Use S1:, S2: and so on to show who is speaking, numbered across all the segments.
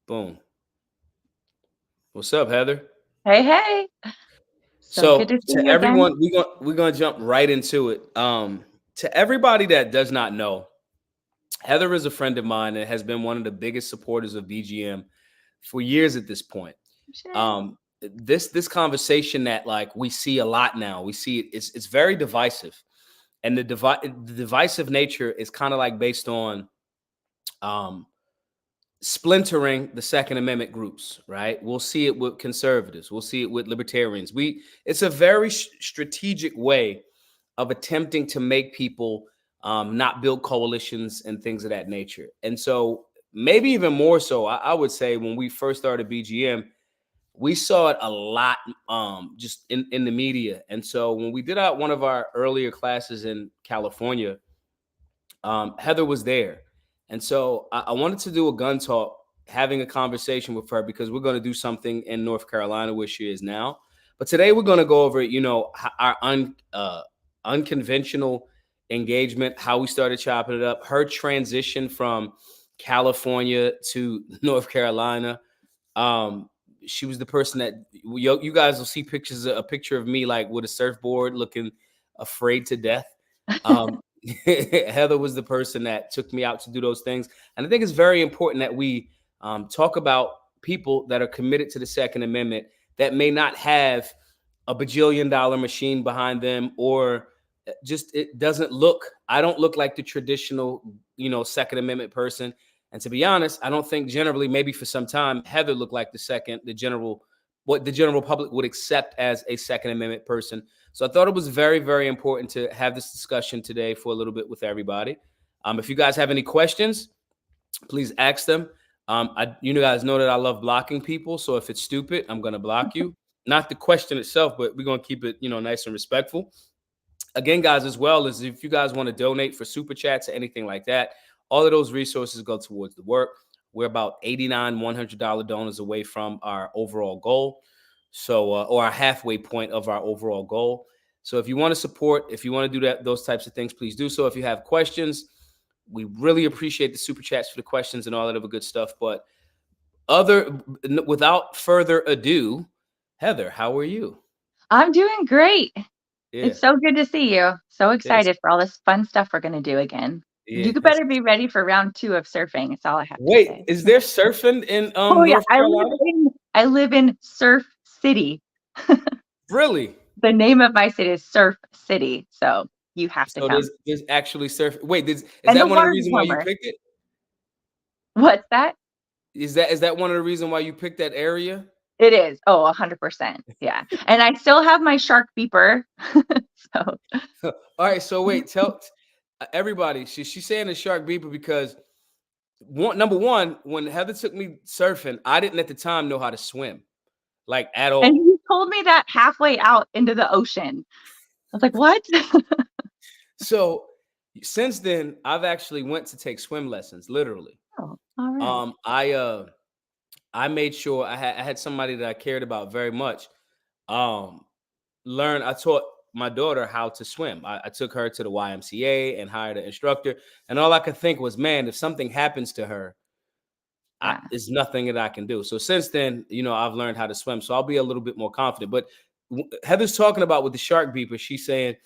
S1: Boom. What's up, Heather?
S2: Hey, hey. So good
S1: So
S2: to see
S1: to
S2: you again.
S1: everyone, we're gonna jump right into it. To everybody that does not know, Heather is a friend of mine and has been one of the biggest supporters of BGM for years at this point.
S2: Sure.
S1: This conversation that like we see a lot now, we see it's very divisive, and the divisive nature is kind of like based on um splintering the Second Amendment groups, right? We'll see it with conservatives. We'll see it with libertarians. It's a very strategic way of attempting to make people not build coalitions and things of that nature. And so, maybe even more so, I would say when we first started BGM, we saw it a lot just in the media. And so, when we did out one of our earlier classes in California, Heather was there. And so I wanted to do a gun talk, having a conversation with her because we're going to do something in North Carolina where she is now. But today we're going to go over, our unconventional engagement, how we started chopping it up, her transition from California to North Carolina. Um, she was the person that you guys will see a picture of me like with a surfboard, looking afraid to death. Um, Heather was the person that took me out to do those things, and I think it's very important that we talk about people that are committed to the Second Amendment that may not have a bajillion-dollar machine behind them, or just it doesn't look. I don't look like the traditional, Second Amendment person. And to be honest, I don't think generally, maybe for some time, Heather looked like what the general public would accept as a Second Amendment person. So I thought it was very, very important to have this discussion today for a little bit with everybody. If you guys have any questions, please ask them. You guys know that I love blocking people. So if it's stupid, I'm going to block you. Not the question itself, but we're going to keep it, nice and respectful. Again, guys, as well as if you guys want to donate for super chats or anything like that, all of those resources go towards the work. We're about $89 $100 donors away from our overall goal, so or our halfway point of our overall goal. So if you want to support, if you want to do those types of things, please do so. If you have questions, we really appreciate the super chats for the questions and all that other good stuff. But other without further ado, Heather, how are you?
S2: I'm doing great.
S1: Yeah,
S2: It's so good to see you. So
S1: it's,
S2: excited for all this fun stuff we're going to do again.
S1: yeah.
S2: You could better be ready for round 2 of surfing. That's all I have to
S1: Wait,
S2: say.
S1: is there surfing in
S2: Oh yeah,
S1: North Carolina?
S2: I live in Surf City.
S1: Really?
S2: The name of my city is Surf City, so you have to
S1: So
S2: come.
S1: there's actually surf. Wait, is
S2: And the
S1: that one of the
S2: water's
S1: reasons why you
S2: warmer.
S1: picked it?
S2: What's that?
S1: Is that one of the reasons why you picked that area?
S2: It is. Oh, 100%. Yeah. And I still have my shark beeper. So,
S1: All right. So wait, tell everybody. She's saying the shark beeper because number one, when Heather took me surfing, I didn't at the time know how to swim, like at
S2: and
S1: all.
S2: he told me that halfway out into the ocean. I was like, "What?"
S1: So since then, I've actually went to take swim lessons, literally.
S2: Oh, all right.
S1: I made sure I had somebody that I cared about very much. Um, I taught my daughter how to swim. I took her to the YMCA and hired an instructor. And all I could think was, man, if something happens to her,
S2: Yeah.
S1: there's nothing that I can do. So since then, I've learned how to swim. So I'll be a little bit more confident. But Heather's talking about with the shark beeper, she's saying,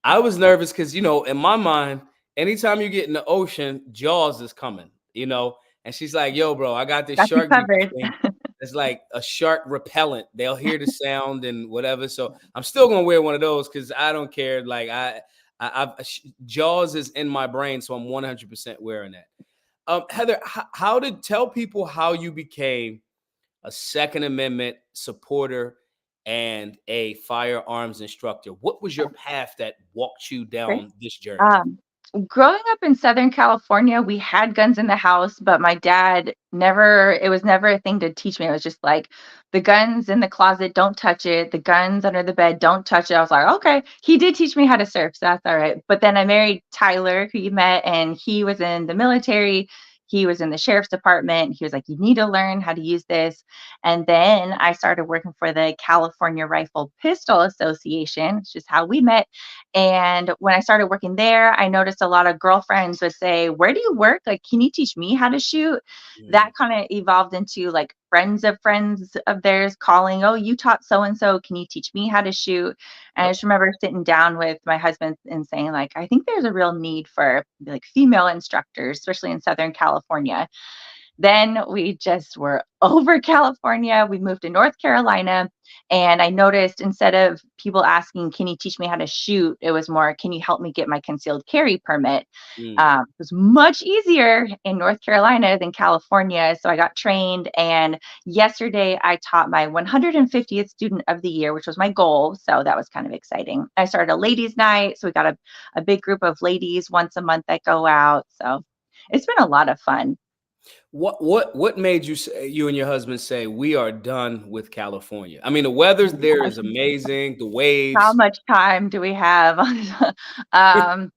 S1: I was nervous because, in my mind, anytime you get in the ocean, Jaws is coming, And she's like, yo, bro, I got this
S2: Got you
S1: shark beeper
S2: covered.
S1: thing. It's like a shark repellent. They'll hear the sound and whatever. So I'm still gonna wear one of those because I don't care. Like Jaws is in my brain, so I'm 100% wearing that. Heather, how to tell people how you became a Second Amendment supporter and a firearms instructor? What was your path that walked you
S2: Great.
S1: down this journey?
S2: Um, Growing up in Southern California, we had guns in the house, but my dad it was never a thing to teach me. It was just like the guns in the closet, don't touch it. The guns under the bed, don't touch it. I was like, okay. He did teach me how to surf, so that's all right. But then I married Tyler, who you met, and he was in the military. he was in the sheriff's department. He was like, you need to learn how to use this. And then I started working for the California Rifle Pistol Association, which is how we met. And when I started working there, I noticed a lot of girlfriends would say, where do you work? Like, can you teach me how to shoot? That
S1: Mm.
S2: kind of evolved into like friends of theirs calling, oh, you taught so and so. Can you teach me how to shoot? And I
S1: Yep.
S2: just remember sitting down with my husband and saying, like, I think there's a real need for like female instructors, especially in Southern California. Then we just were over California. We moved to North Carolina. And I noticed instead of people asking, can you teach me how to shoot? It was more, can you help me get my concealed carry permit?
S1: Mm.
S2: It was much easier in North Carolina than California. So I got trained. And yesterday I taught my 150th student of the year, which was my goal. So that was kind of exciting. I started a ladies' night. So we got a big group of ladies once a month that go out. So it's been a lot of fun.
S1: What made you say, you and your husband say we are done with California? I mean, the weather's there is amazing, the
S2: How
S1: waves.
S2: much time do we have? um,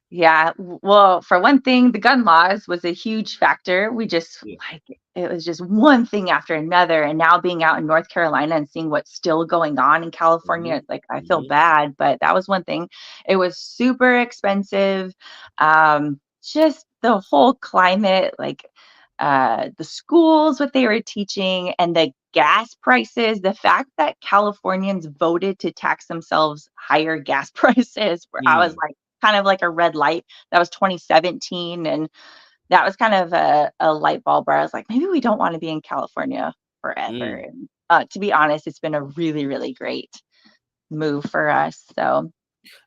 S2: Yeah. Well, for one thing, the gun laws was a huge factor. We just
S1: Yeah.
S2: like it was just one thing after another. And now being out in North Carolina and seeing what's still going on in California,
S1: Hmm.
S2: it's like I feel
S1: Hmm.
S2: bad, but that was one thing. It was super expensive. Just the whole climate, like the schools, what they were teaching, and the gas prices, the fact that Californians voted to tax themselves higher gas prices, where I was
S1: Mm.
S2: like, kind of like a red light. That was 2017, and that was kind of a light bulb where I was like, maybe we don't want to be in California forever.
S1: Mm.
S2: And to be honest, it's been a really, really great move for us. So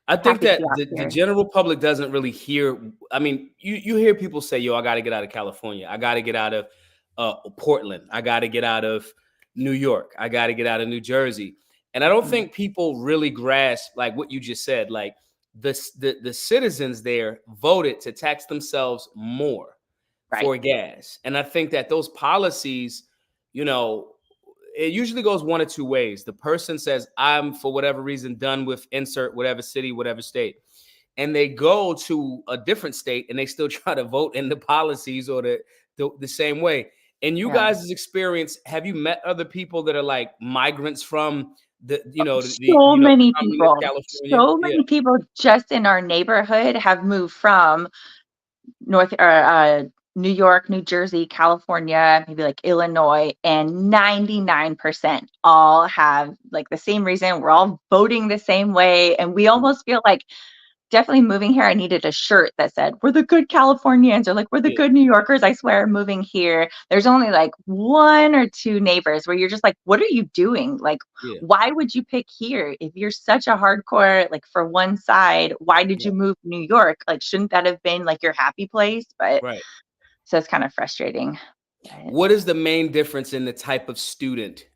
S1: I think
S2: happy to be
S1: that
S2: out
S1: the
S2: here.
S1: general public doesn't really hear. I mean, you hear people say, "Yo, I got to get out of California. I got to get out of Portland. I got to get out of New York. I got to get out of New Jersey." And I don't
S2: Mhm.
S1: think people really grasp like what you just said. Like the citizens there voted to tax themselves more
S2: Right.
S1: for gas, and I think that those policies, you know, it usually goes one of two ways. The person says, I'm for whatever reason done with insert whatever city, whatever state. And they go to a different state and they still try to vote in the policies or the same way. In you
S2: Yeah.
S1: guys' experience, have you met other people that are like migrants from the
S2: So many
S1: communist
S2: people,
S1: California?
S2: so
S1: Yeah.
S2: many people just in our neighborhood have moved from North New York, New Jersey, California, maybe like Illinois, and 99% all have like the same reason. We're all voting the same way. And we
S1: Mm.
S2: almost feel like definitely moving here, I needed a shirt that said, we're the good Californians, or like, we're the
S1: Yeah.
S2: good New Yorkers. I swear, moving here. There's only like one or two neighbors where you're just like, what are you doing? Like,
S1: Yeah.
S2: why would you pick here? If you're such a hardcore, like for one side, why did you
S1: Right.
S2: move to New York? Like, shouldn't that have been like your happy place? But
S1: Right.
S2: so it's kind of frustrating. But
S1: What is the main difference in the type of student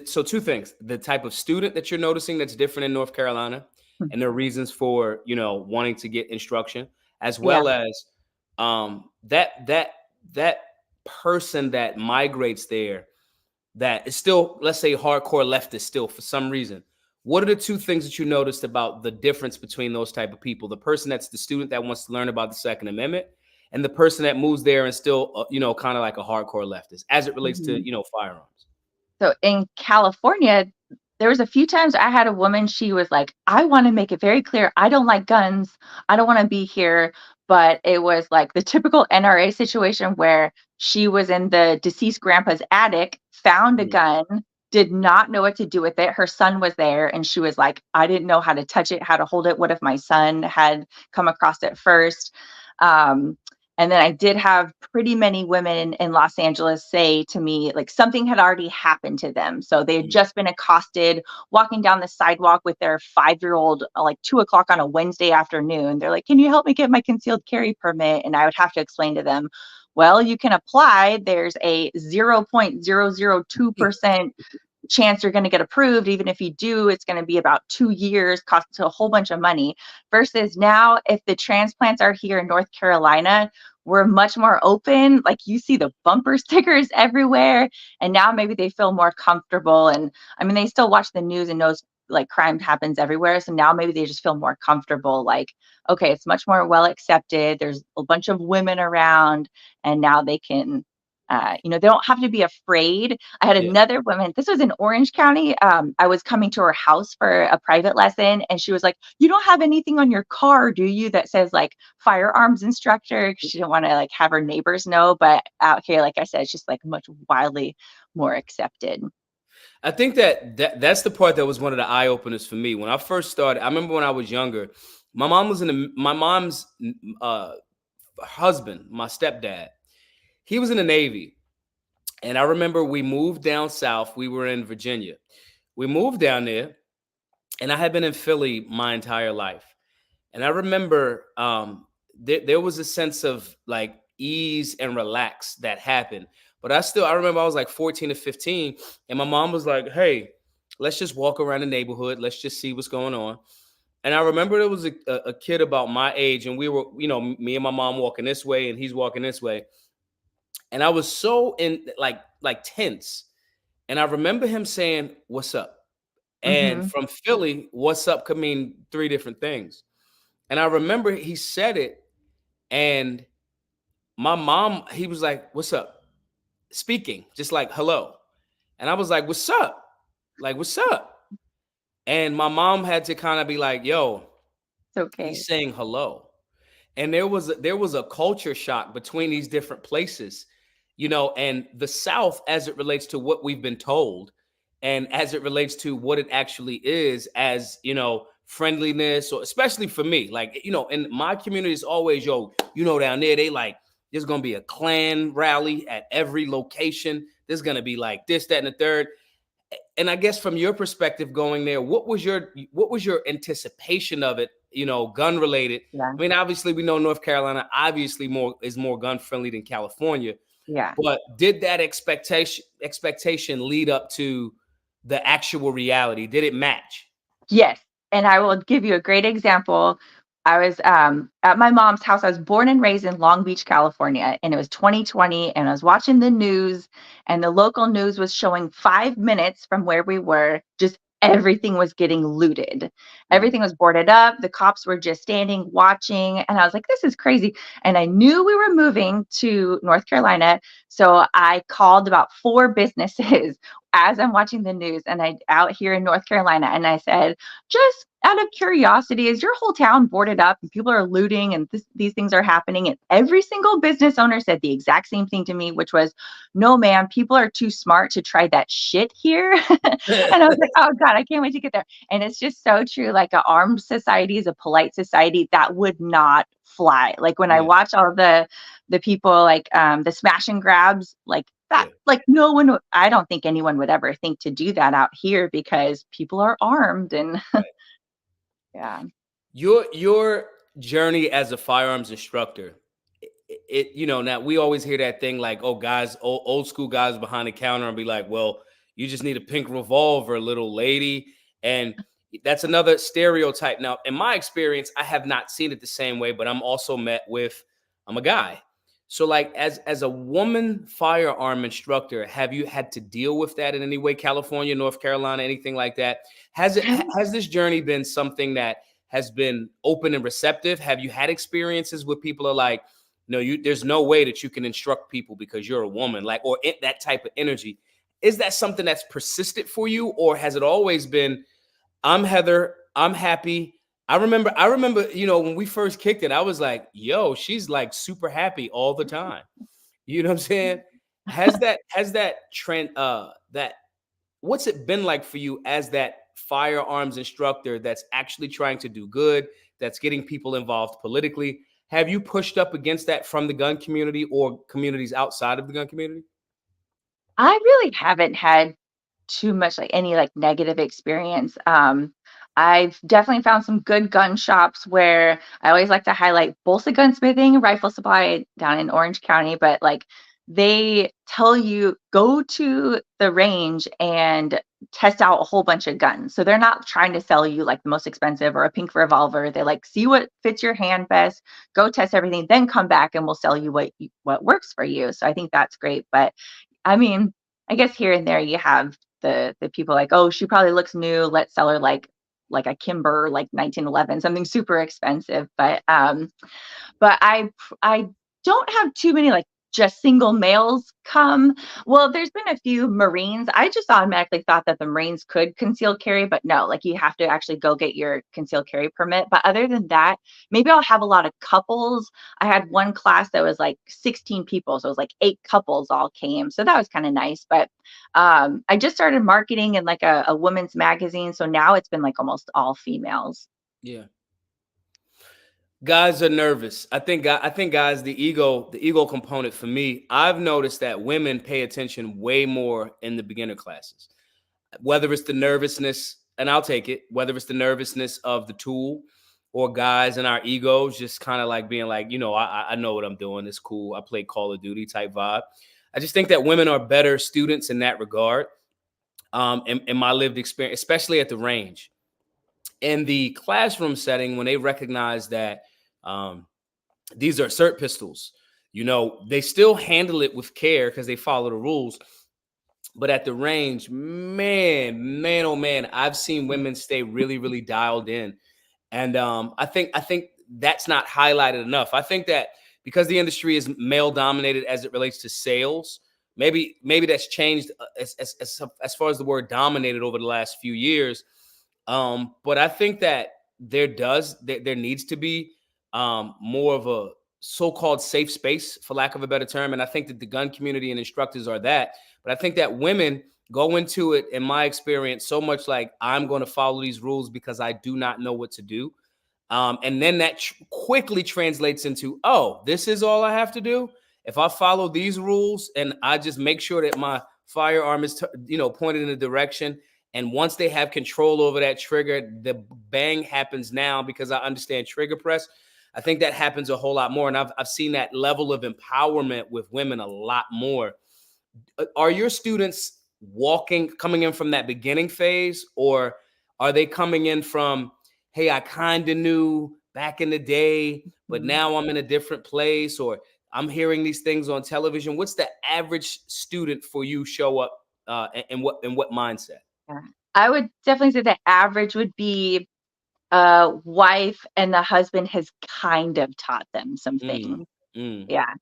S1: so two things: the type of student that you're noticing that's different in North Carolina,
S2: hmm,
S1: and their reasons for wanting to get instruction, as
S2: yeah.
S1: well as that person that migrates there that is still, let's say, hardcore leftist still for some reason. What are the two things that you noticed about the difference between those type of people? The person that's the student that wants to learn about the Second Amendment, and the person that moves there and still, kind of like a hardcore leftist, as it relates to
S2: Mhm.
S1: firearms.
S2: So in California, there was a few times I had a woman, she was like, I want to make it very clear, I don't like guns. I don't want to be here. But it was like the typical NRA situation where she was in the deceased grandpa's attic, found a
S1: Mm.
S2: gun, did not know what to do with it. Her son was there, and she was like, I didn't know how to touch it, how to hold it. What if my son had come across it first? Um, and then I did have pretty many women in Los Angeles say to me, like something had already happened to them. So they had
S1: Mm.
S2: just been accosted walking down the sidewalk with their 5-year-old, like 2 o'clock on a Wednesday afternoon. They're like, can you help me get my concealed carry permit? And I would have to explain to them, well, you can apply. There's a 0.002% chance you're going to get approved. Even if you do, it's going to be about 2 years, costs a whole bunch of money. Versus now, if the transplants are here in North Carolina, we're much more open. Like you see the bumper stickers everywhere. And now maybe they feel more comfortable. And I mean, they still watch the news and knows like crime happens everywhere. So now maybe they just feel more comfortable. Like, okay, it's much more well accepted. There's a bunch of women around, and now they can, they don't have to be afraid. I had
S1: Yeah.
S2: another woman. This was in Orange County. I was coming to her house for a private lesson, and she was like, "You don't have anything on your car, do you, that says like firearms instructor?" 'Cause she didn't want to like have her neighbors know. But out here, like I said, it's just like much wildly more accepted.
S1: I think that's the part that was one of the eye openers for me when I first started. I remember when I was younger, my mom's uh, husband, my stepdad. He was in the Navy, and I remember we moved down south. We were in Virginia. We moved down there, and I had been in Philly my entire life. And I remember there was a sense of like ease and relax that happened. But I remember I was like 14 or 15, and my mom was like, "Hey, let's just walk around the neighborhood. Let's just see what's going on." And I remember there was a kid about my age, and we were, me and my mom walking this way, and he's walking this way. And I was so in like tense. And I remember him saying, "What's up?" And
S2: Hmm.
S1: from Philly, "What's up" could mean three different things. And I remember he said it, and my mom, he was like, "What's up?" Speaking, just like hello. And I was like, "What's up?" Like, "What's up?" And my mom had to kind of be like, "Yo,
S2: It's okay.
S1: he's saying hello." And there was a culture shock between these different places, and the South as it relates to what we've been told, and as it relates to what it actually is, as friendliness, or especially for me, like, in my community is always, yo, down there they like, there's gonna be a Klan rally at every location, there's gonna be like this, that, and the third. And I guess from your perspective going there, what was your anticipation of it? Gun related.
S2: Yeah.
S1: I mean, obviously we know North Carolina obviously more gun friendly than California,
S2: Yeah.
S1: but did that expectation lead up to the actual reality? Did it match?
S2: Yes, and I will give you a great example. I was, at my mom's house. I was born and raised in Long Beach, California, and it was 2020, and I was watching the news, and the local news was showing 5 minutes from where we were, just everything was getting looted.
S1: Mm,
S2: Everything was boarded up, the cops were just standing watching, and I was like, "This is crazy," and I knew we were moving to North Carolina, so I called about 4 businesses as I'm watching the news, and I out here in North Carolina, and I said, just out of curiosity, is your whole town boarded up and people are looting and these things are happening? And every single business owner said the exact same thing to me, which was, no, ma'am, people are too smart to try that shit here. And I was like, oh God, I can't wait to get there. And it's just so true. Like, a armed society is a polite society that would not fly. Like, when I
S1: yeah,
S2: watch all the people, like, the smash and grabs, like that,
S1: yeah.
S2: like no one I don't think anyone would ever think to do that out here because people are armed. And yeah.
S1: Your journey as a firearms instructor, now we always hear that thing like, oh, guys, old school guys behind the counter and be like, well, you just need a pink revolver, little lady. And that's another stereotype. Now, in my experience, I have not seen it the same way, but I'm a guy. So like, as a woman firearm instructor, have you had to deal with that in any way? California, North Carolina, anything like that? Has this journey been something that has been open and receptive? Have you had experiences where people are like, no, there's no way that you can instruct people because you're a woman, like, or that type of energy? Is that something that's persisted for you, or has it always been, I'm Heather, I'm happy? I remember, when we first kicked it, I was like, yo, she's like super happy all the time. You know what I'm saying? Has that trend, that what's it been like for you as that firearms instructor that's actually trying to do good, that's getting people involved politically? Have you pushed up against that from the gun community or communities outside of the gun community?
S2: I really haven't had too much, like, any, like, negative experience. I've definitely found some good gun shops where I always like to highlight Bolsa Gunsmithing, Rifle Supply down in Orange County, but, like, they tell you, "Go to the range and test out a whole bunch of guns." So they're not trying to sell you, like, the most expensive or a pink revolver. They like, "See what fits your hand best, go test everything, then come back and we'll sell you what works for you." So I think that's great, but I mean, I guess here and there you have the people like, oh, she probably looks new. Let's sell her like a Kimber, like 1911, something super expensive. But I don't have too many like just single males come. Well, there's been a few Marines. I just automatically thought that the Marines could conceal carry, but no, like you have to actually go get your concealed carry permit. But other than that, maybe I'll have a lot of couples. I had one class that was like 16 people, so it was like 8 couples all came. So that was kind of nice. But I just started marketing in like a women's magazine, so now it's been like almost all females.
S1: Yeah. Guys are nervous. I think guys, the ego component for me, I've noticed that women pay attention way more in the beginner classes. Whether it's the nervousness, and I'll take it, whether it's the nervousness of the tool or guys and our egos just kind of like being like, I know what I'm doing. It's cool. I play Call of Duty type vibe. I just think that women are better students in that regard. In my lived experience, especially at the range. In the classroom setting, when they recognize that um, these are cert pistols, they still handle it with care because they follow the rules. But at the range, man, oh man, I've seen women stay really, really dialed in, and I think that's not highlighted enough. I think that because the industry is male dominated as it relates to sales, maybe that's changed as far as the word dominated over the last few years. But I think that there needs to be more of a so-called safe space, for lack of a better term. And I think that the gun community and instructors are that. But I think that women go into it, in my experience, so much like, I'm going to follow these rules because I do not know what to do. And then that quickly translates into, oh, this is all I have to do. If I follow these rules and I just make sure that my firearm is, pointed in a direction, and once they have control over that trigger, the bang happens now because I understand trigger press. I think that happens a whole lot more. And I've seen that level of empowerment with women a lot more. Are your students coming in from that beginning phase, or are they coming in from, hey, I kind of knew back in the day, but
S2: Mhm.
S1: now I'm in a different place, or I'm hearing these things on television? What's the average student for you show up in what mindset?
S2: Yeah. I would definitely say the average would be wife and the husband has kind of taught them some
S1: Mm,
S2: things.
S1: mm,
S2: Yeah.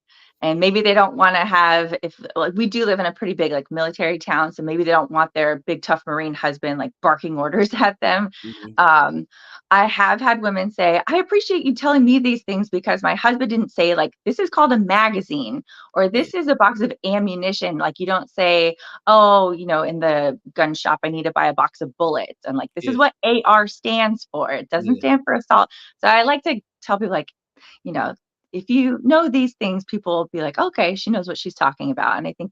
S2: And maybe they don't want to have, if like we do live in a pretty big like military town, so maybe they don't want their big tough Marine husband like barking orders at them.
S1: mhm.
S2: Um, I have had women say, I appreciate you telling me these things because my husband didn't say like this is called a magazine or
S1: Yeah,
S2: this is a box of ammunition. Like you don't say, oh, in the gun shop, I need to buy a box of bullets. And like this is
S1: yeah,
S2: what AR stands for. It doesn't
S1: yeah.
S2: stand for assault. So I like to tell people like, you know, if you know these things, people will be like, okay, she knows what she's talking about. And I think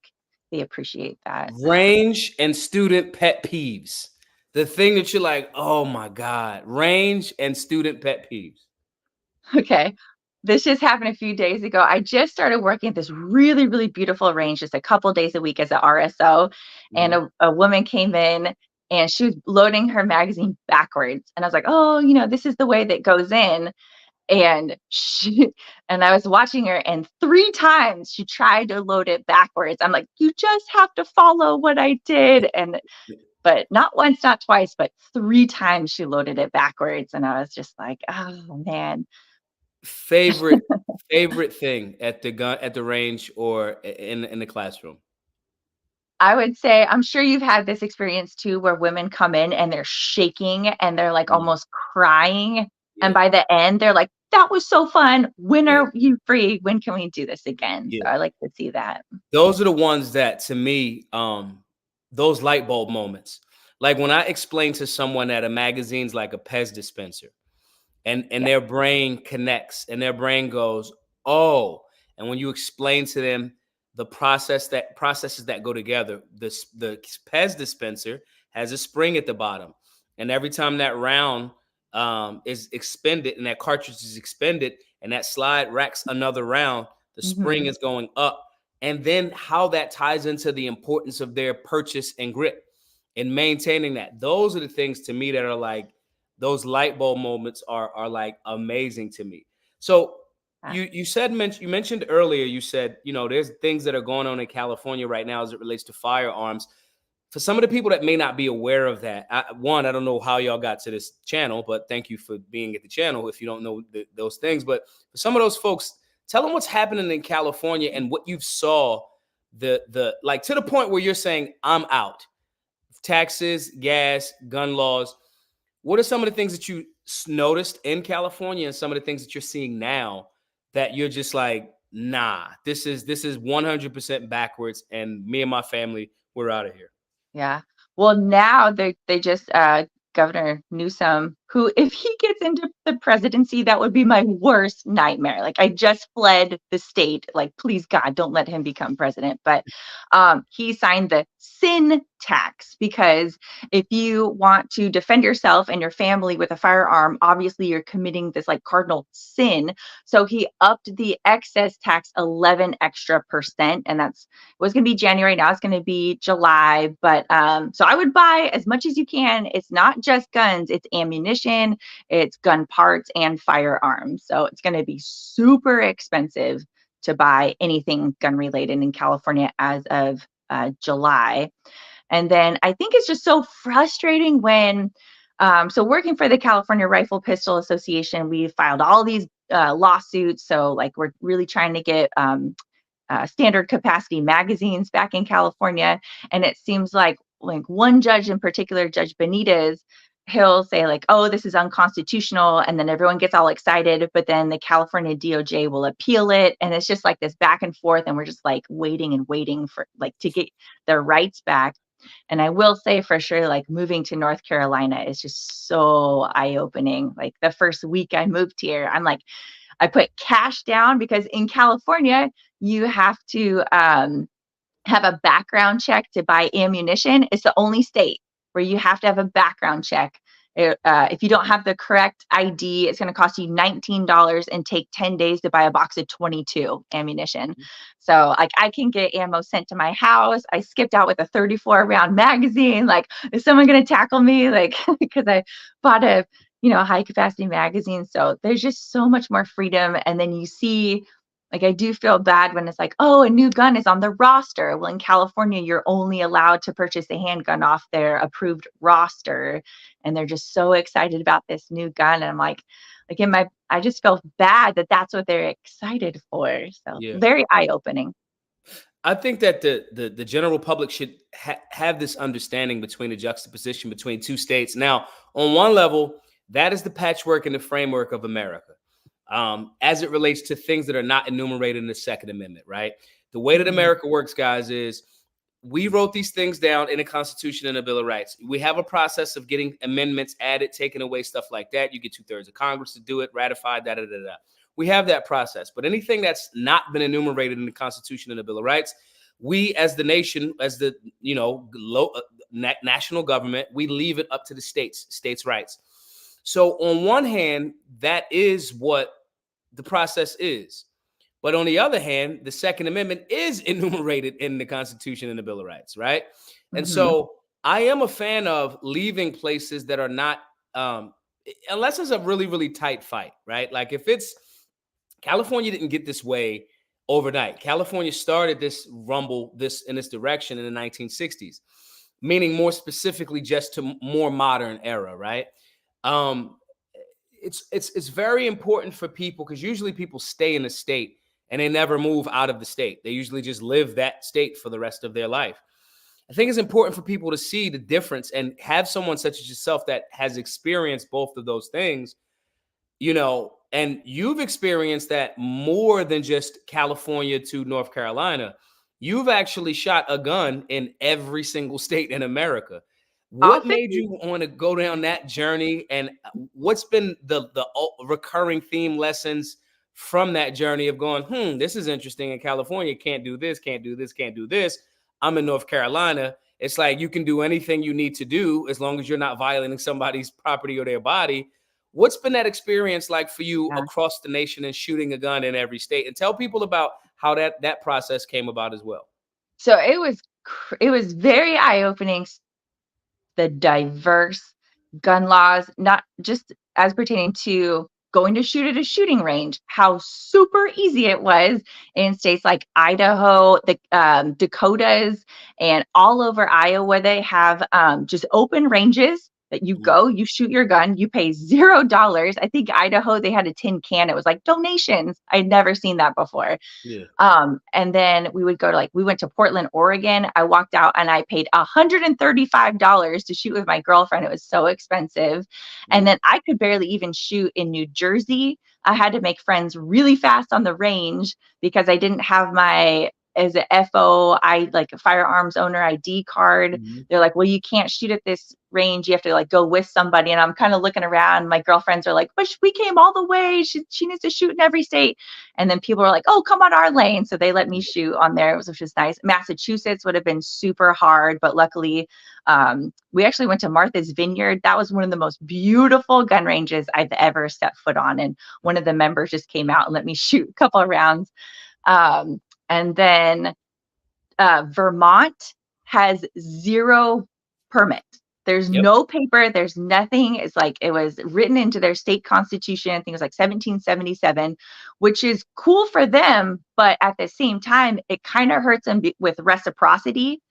S2: they appreciate that.
S1: Range and student pet peeves. The thing that you're like, oh my God, range and student pet peeves.
S2: Okay. This just happened a few days ago. I just started working at this really, really beautiful range just a couple days a week as an RSO. And
S1: Mhm.
S2: a woman came in and she was loading her magazine backwards. And I was like, oh, this is the way that goes in. And and I was watching her, and 3 times she tried to load it backwards. I'm like, you just have to follow what I did. But not once, not twice, but 3 times she loaded it backwards. And I was just like, oh man.
S1: Favorite favorite thing at the range or in the classroom.
S2: I would say, I'm sure you've had this experience too, where women come in and they're shaking and they're like
S1: Mm,
S2: almost crying. And
S1: yeah,
S2: by the end, they're like, that was so fun. When
S1: yeah,
S2: are you free? When can we do this again? So
S1: yeah.
S2: I like to see that.
S1: Those are the ones that, to me, those light bulb moments. Like when I explain to someone that a magazine's like a Pez dispenser, and
S2: Yeah.
S1: their brain connects and their brain goes, oh. And when you explain to them the processes that go together, the Pez dispenser has a spring at the bottom, and every time that round is expended and that cartridge is expended and that slide racks another round, the spring
S2: Hmm.
S1: is going up. And then how that ties into the importance of their purchase and grip and maintaining that, those are the things to me that are like, those light bulb moments are like amazing to me. So you mentioned earlier, you said, there's things that are going on in California right now as it relates to firearms. for some of the people that may not be aware of that, I don't know how y'all got to this channel, but thank you for being at the channel if you don't know those things. But for some of those folks, tell them what's happening in California and what you saw, the like, to the point where you're saying, I'm out. Taxes, gas, gun laws. What are some of the things that you noticed in California and some of the things that you're seeing now that you're just like, nah, this is 100% backwards, and me and my family, we're out of here.
S2: Yeah. Well, now they just Governor Newsom, who, if he gets into the presidency, that would be my worst nightmare. Like, I just fled the state. Like, please God, don't let him become president. But he signed the sin tax, because if you want to defend yourself and your family with a firearm, obviously you're committing this like cardinal sin. So he upped the excess tax 11 extra percent, and that's was going to be January. Now it's going to be July. But so I would buy as much as you can. It's not just guns, it's ammunition, it's gun parts and firearms. So it's going to be super expensive to buy anything gun related in California as of July. And then I think it's just so frustrating when, so working for the California Rifle Pistol Association, we filed all these lawsuits. So like, we're really trying to get standard capacity magazines back in California. And it seems like one judge in particular, Judge Benitez, he'll say like, oh, this is unconstitutional. And then everyone gets all excited, but then the California DOJ will appeal it. And it's just like this back and forth. And we're just like waiting and waiting for like to get their rights back. And I will say for sure, like moving to North Carolina is just so eye-opening. Like the first week I moved here, I'm like, I put cash down, because in California, you have to have a background check to buy ammunition. It's the only state where you have to have a background check. If you don't have the correct ID, it's going to cost you $19 and take 10 days to buy a box of 22 ammunition. So like, I can get ammo sent to my house. I skipped out with a 34 round magazine. Like, is someone going to tackle me? Like, because I bought a high capacity magazine. So there's just so much more freedom. And then you see, like, I do feel bad when it's like, oh, a new gun is on the roster. Well, in California, you're only allowed to purchase a handgun off their approved roster. And they're just so excited about this new gun. And I'm like I just felt bad that that's what they're excited for. So
S1: Yeah.
S2: very eye-opening.
S1: I think that the general public should have this understanding between the juxtaposition between two states. Now, on one level, that is the patchwork and the framework of America, as it relates to things that are not enumerated in the Second Amendment, right? The way that America works, guys, is we wrote these things down in the Constitution and the Bill of Rights. We have a process of getting amendments added, taken away, stuff like that. You get 2/3 of Congress to do it, ratified, da da da da. We have that process. But anything that's not been enumerated in the Constitution and the Bill of Rights, we as the nation, as the national government, we leave it up to the states' rights. So on one hand, that is what the process is. But on the other hand, the Second Amendment is enumerated in the Constitution and the Bill of Rights, right? And so I am a fan of leaving places that are not, unless it's a really, really tight fight, right? Like if it's, California didn't get this way overnight. California started this rumble in this direction in the 1960s, meaning more specifically just to more modern era, right? It's very important for people, because usually people stay in a state and they never move out of the state. They usually just live that state for the rest of their life. I think it's important for people to see the difference and have someone such as yourself that has experienced both of those things, and you've experienced that more than just California to North Carolina. You've actually shot a gun in every single state in America. What made you want to go down that journey, and what's been the recurring theme lessons from that journey of going, this is interesting in California, can't do this, can't do this, can't do this. I'm in North Carolina. It's like you can do anything you need to do as long as you're not violating somebody's property or their body. What's been that experience like for you across the nation and shooting a gun in every state? And tell people about how that process came about as well.
S2: So it was very eye-opening, the diverse gun laws, not just as pertaining to going to shoot at a shooting range, how super easy it was in states like Idaho, the Dakotas, and all over Iowa. They have just open ranges that you go, you shoot your gun, you pay $0. I think Idaho, they had a tin can. It was like donations. I'd never seen that before.
S1: Yeah.
S2: And then we would go to we went to Portland, Oregon. I walked out and I paid $135 to shoot with my girlfriend. It was so expensive. And then I could barely even shoot in New Jersey. I had to make friends really fast on the range because I didn't have my as a FO, like a firearms owner ID card. They're like, well, you can't shoot at this range. You have to go with somebody. And I'm kind of looking around. My girlfriends are like, but we came all the way. She needs to shoot in every state. And then people are like, oh, come on our lane. So they let me shoot on there, which was nice. Massachusetts would have been super hard, but luckily we actually went to Martha's Vineyard. That was one of the most beautiful gun ranges I've ever set foot on. And one of the members just came out and let me shoot a couple of rounds. And then Vermont has 0 permit. There's no paper. There's nothing. It's it was written into their state constitution. I think it was 1777, which is cool for them. But at the same time, it kind of hurts them with reciprocity.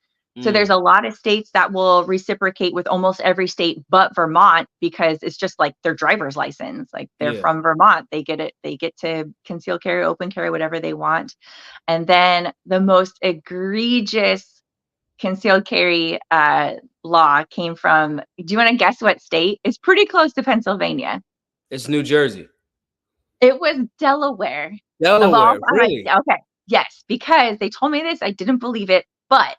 S2: So there's a lot of states that will reciprocate with almost every state but Vermont, because it's just their driver's license. They're from Vermont. They get it. They get to conceal carry, open carry, whatever they want. And then the most egregious concealed carry law came from, do you want to guess what state? It's pretty close to Pennsylvania.
S1: It's New Jersey.
S2: It was Delaware.
S1: Delaware, really?
S2: Okay. Yes, because they told me this. I didn't believe it, but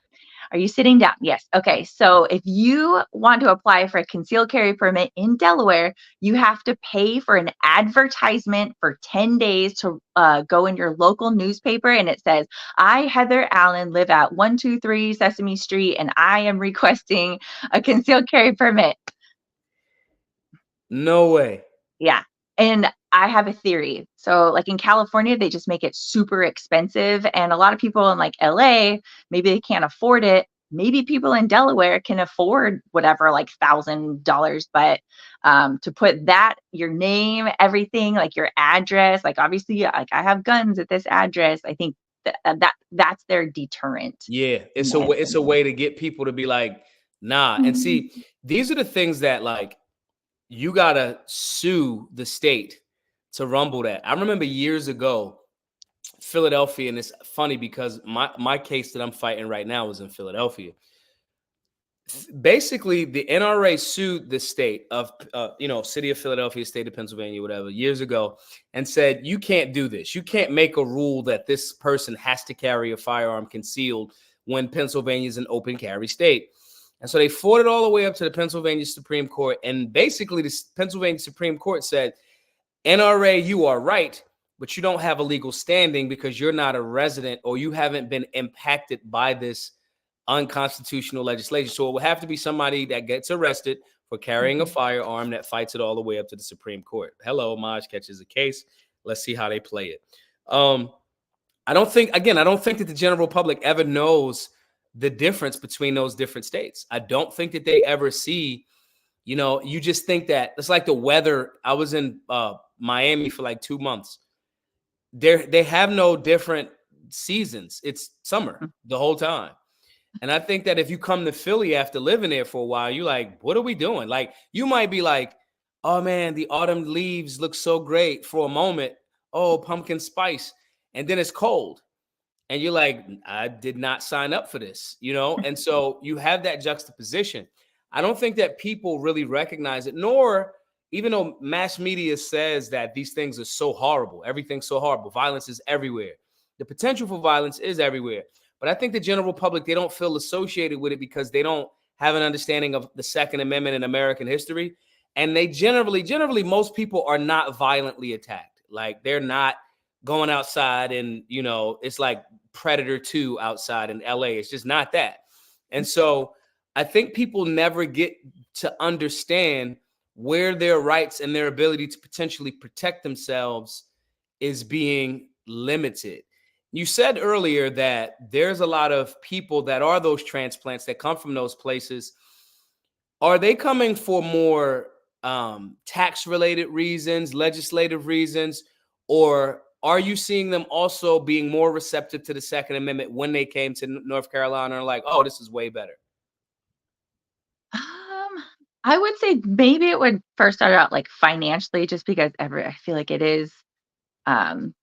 S2: are you sitting down? Yes. Okay. So if you want to apply for a concealed carry permit in Delaware, you have to pay for an advertisement for 10 days to go in your local newspaper. And it says, I, Heather Allen, live at 123 Sesame Street, and I am requesting a concealed carry permit.
S1: No way.
S2: Yeah. And I have a theory. So in California, they just make it super expensive. And a lot of people in LA, maybe they can't afford it. Maybe people in Delaware can afford whatever, $1,000. But to put that, your name, everything, your address, obviously, I have guns at this address. I think that's their deterrent.
S1: Yeah. It's a way to get people to be like, nah. And see, these are the things that you gotta sue the state to rumble that. I remember years ago, Philadelphia, and it's funny because my case that I'm fighting right now is in Philadelphia. Basically, the NRA sued the state of, city of Philadelphia, state of Pennsylvania, whatever, years ago, and said, you can't do this. You can't make a rule that this person has to carry a firearm concealed when Pennsylvania is an open carry state. And so they fought it all the way up to the Pennsylvania Supreme Court. And basically, the Pennsylvania Supreme Court said, NRA, you are right, but you don't have a legal standing because you're not a resident or you haven't been impacted by this unconstitutional legislation. So it will have to be somebody that gets arrested for carrying a firearm that fights it all the way up to the Supreme Court. Hello, Maj catches a case. Let's see how they play it. I don't think that the general public ever knows the difference between those different states. I don't think that they ever see, you just think that it's like the weather. I was in Miami for 2 months. They have no different seasons. It's summer the whole time. And I think that if you come to Philly after living there for a while, you're like, what are we doing? You might be like, oh man, the autumn leaves look so great for a moment. Oh, pumpkin spice. And then it's cold. And you're like, I did not sign up for this, And so you have that juxtaposition. I don't think that people really recognize it, nor, even though mass media says that these things are so horrible, everything's so horrible, violence is everywhere. The potential for violence is everywhere. But I think the general public, they don't feel associated with it because they don't have an understanding of the Second Amendment in American history. And they generally, most people are not violently attacked. They're not going outside and, it's like Predator 2 outside in LA. It's just not that. And so I think people never get to understand where their rights and their ability to potentially protect themselves is being limited. You said earlier that there's a lot of people that are those transplants that come from those places. Are they coming for more tax related reasons, legislative reasons, or are you seeing them also being more receptive to the Second Amendment when they came to North Carolina and like, oh, this is way better?
S2: Um, I would say maybe it would first start out like financially, just because I feel like it is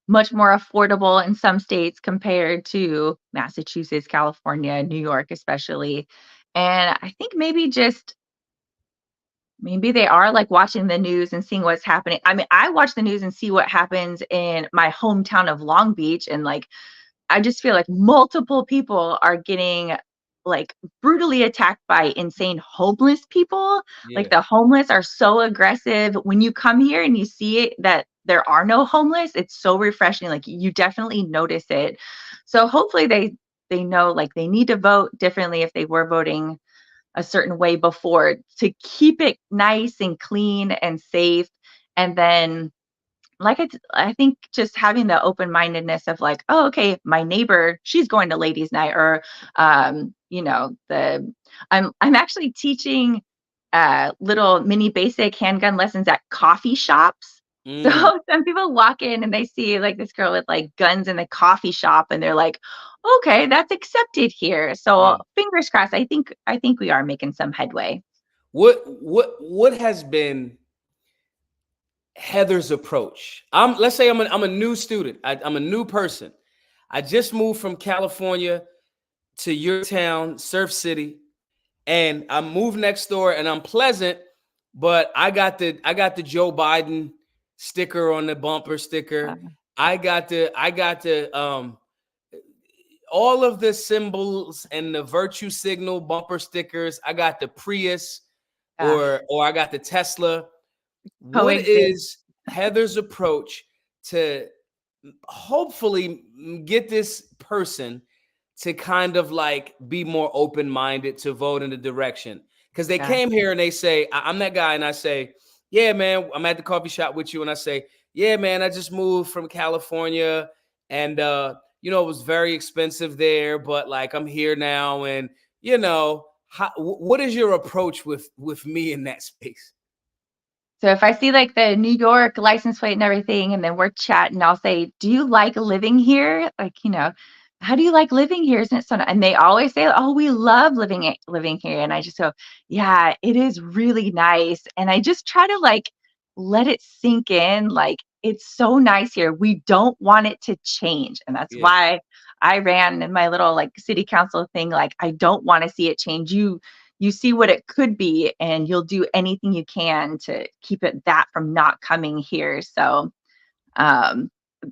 S2: much more affordable in some states compared to Massachusetts, California, New York, especially. And I think maybe they are like watching the news and seeing what's happening. I mean, I watch the news and see what happens in my hometown of Long Beach, and like I just feel like multiple people are getting like brutally attacked by insane homeless people. Like
S1: Yeah,
S2: the homeless are so aggressive. When you come here and you see it, that there are no homeless, it's so refreshing. Like you definitely notice it. So hopefully they know like they need to vote differently if they were voting a certain way before, to keep it nice and clean and safe. And then I think just having the open-mindedness of like, oh, okay, my neighbor, she's going to ladies' night, or I'm actually teaching little mini basic handgun lessons at coffee shops. So
S1: mm,
S2: some people walk in and they see like this girl with like guns in the coffee shop, and they're like, okay, that's accepted here. So
S1: yeah.
S2: fingers crossed. I think we are making some headway.
S1: What has been Heather's approach? Let's say I'm a new student. I'm a new person. I just moved from California to your town, Surf City, and I moved next door, and I'm pleasant, but I got the Joe Biden sticker on the bumper
S2: Uh,
S1: sticker. I got the all of the symbols and the virtue signal bumper stickers. I got the Prius,
S2: uh,
S1: or I got the Tesla. What
S2: Coexist.
S1: is Heather's approach to hopefully get this person to kind of like be more open-minded to vote in the direction? Because they
S2: Yeah.
S1: came here and they say, I'm that guy, and I say, yeah, man, I'm at the coffee shop with you, and I say, yeah, man, I just moved from California, and it was very expensive there, but like I'm here now, and what is your approach with me in that space?
S2: So if I see like the New York license plate and everything, and then we're chatting, I'll say, "Do you like living here? Like, how do you like living here? Isn't it so?" And they always say, "Oh, we love living here." And I just go, "Yeah, it is really nice." And I just try to like let it sink in. Like it's so nice here. We don't want it to change, and that's
S1: Yeah,
S2: why I ran in my little like city council thing. Like I don't want to see it change. You see what it could be, and you'll do anything you can to keep it that from not coming here. So um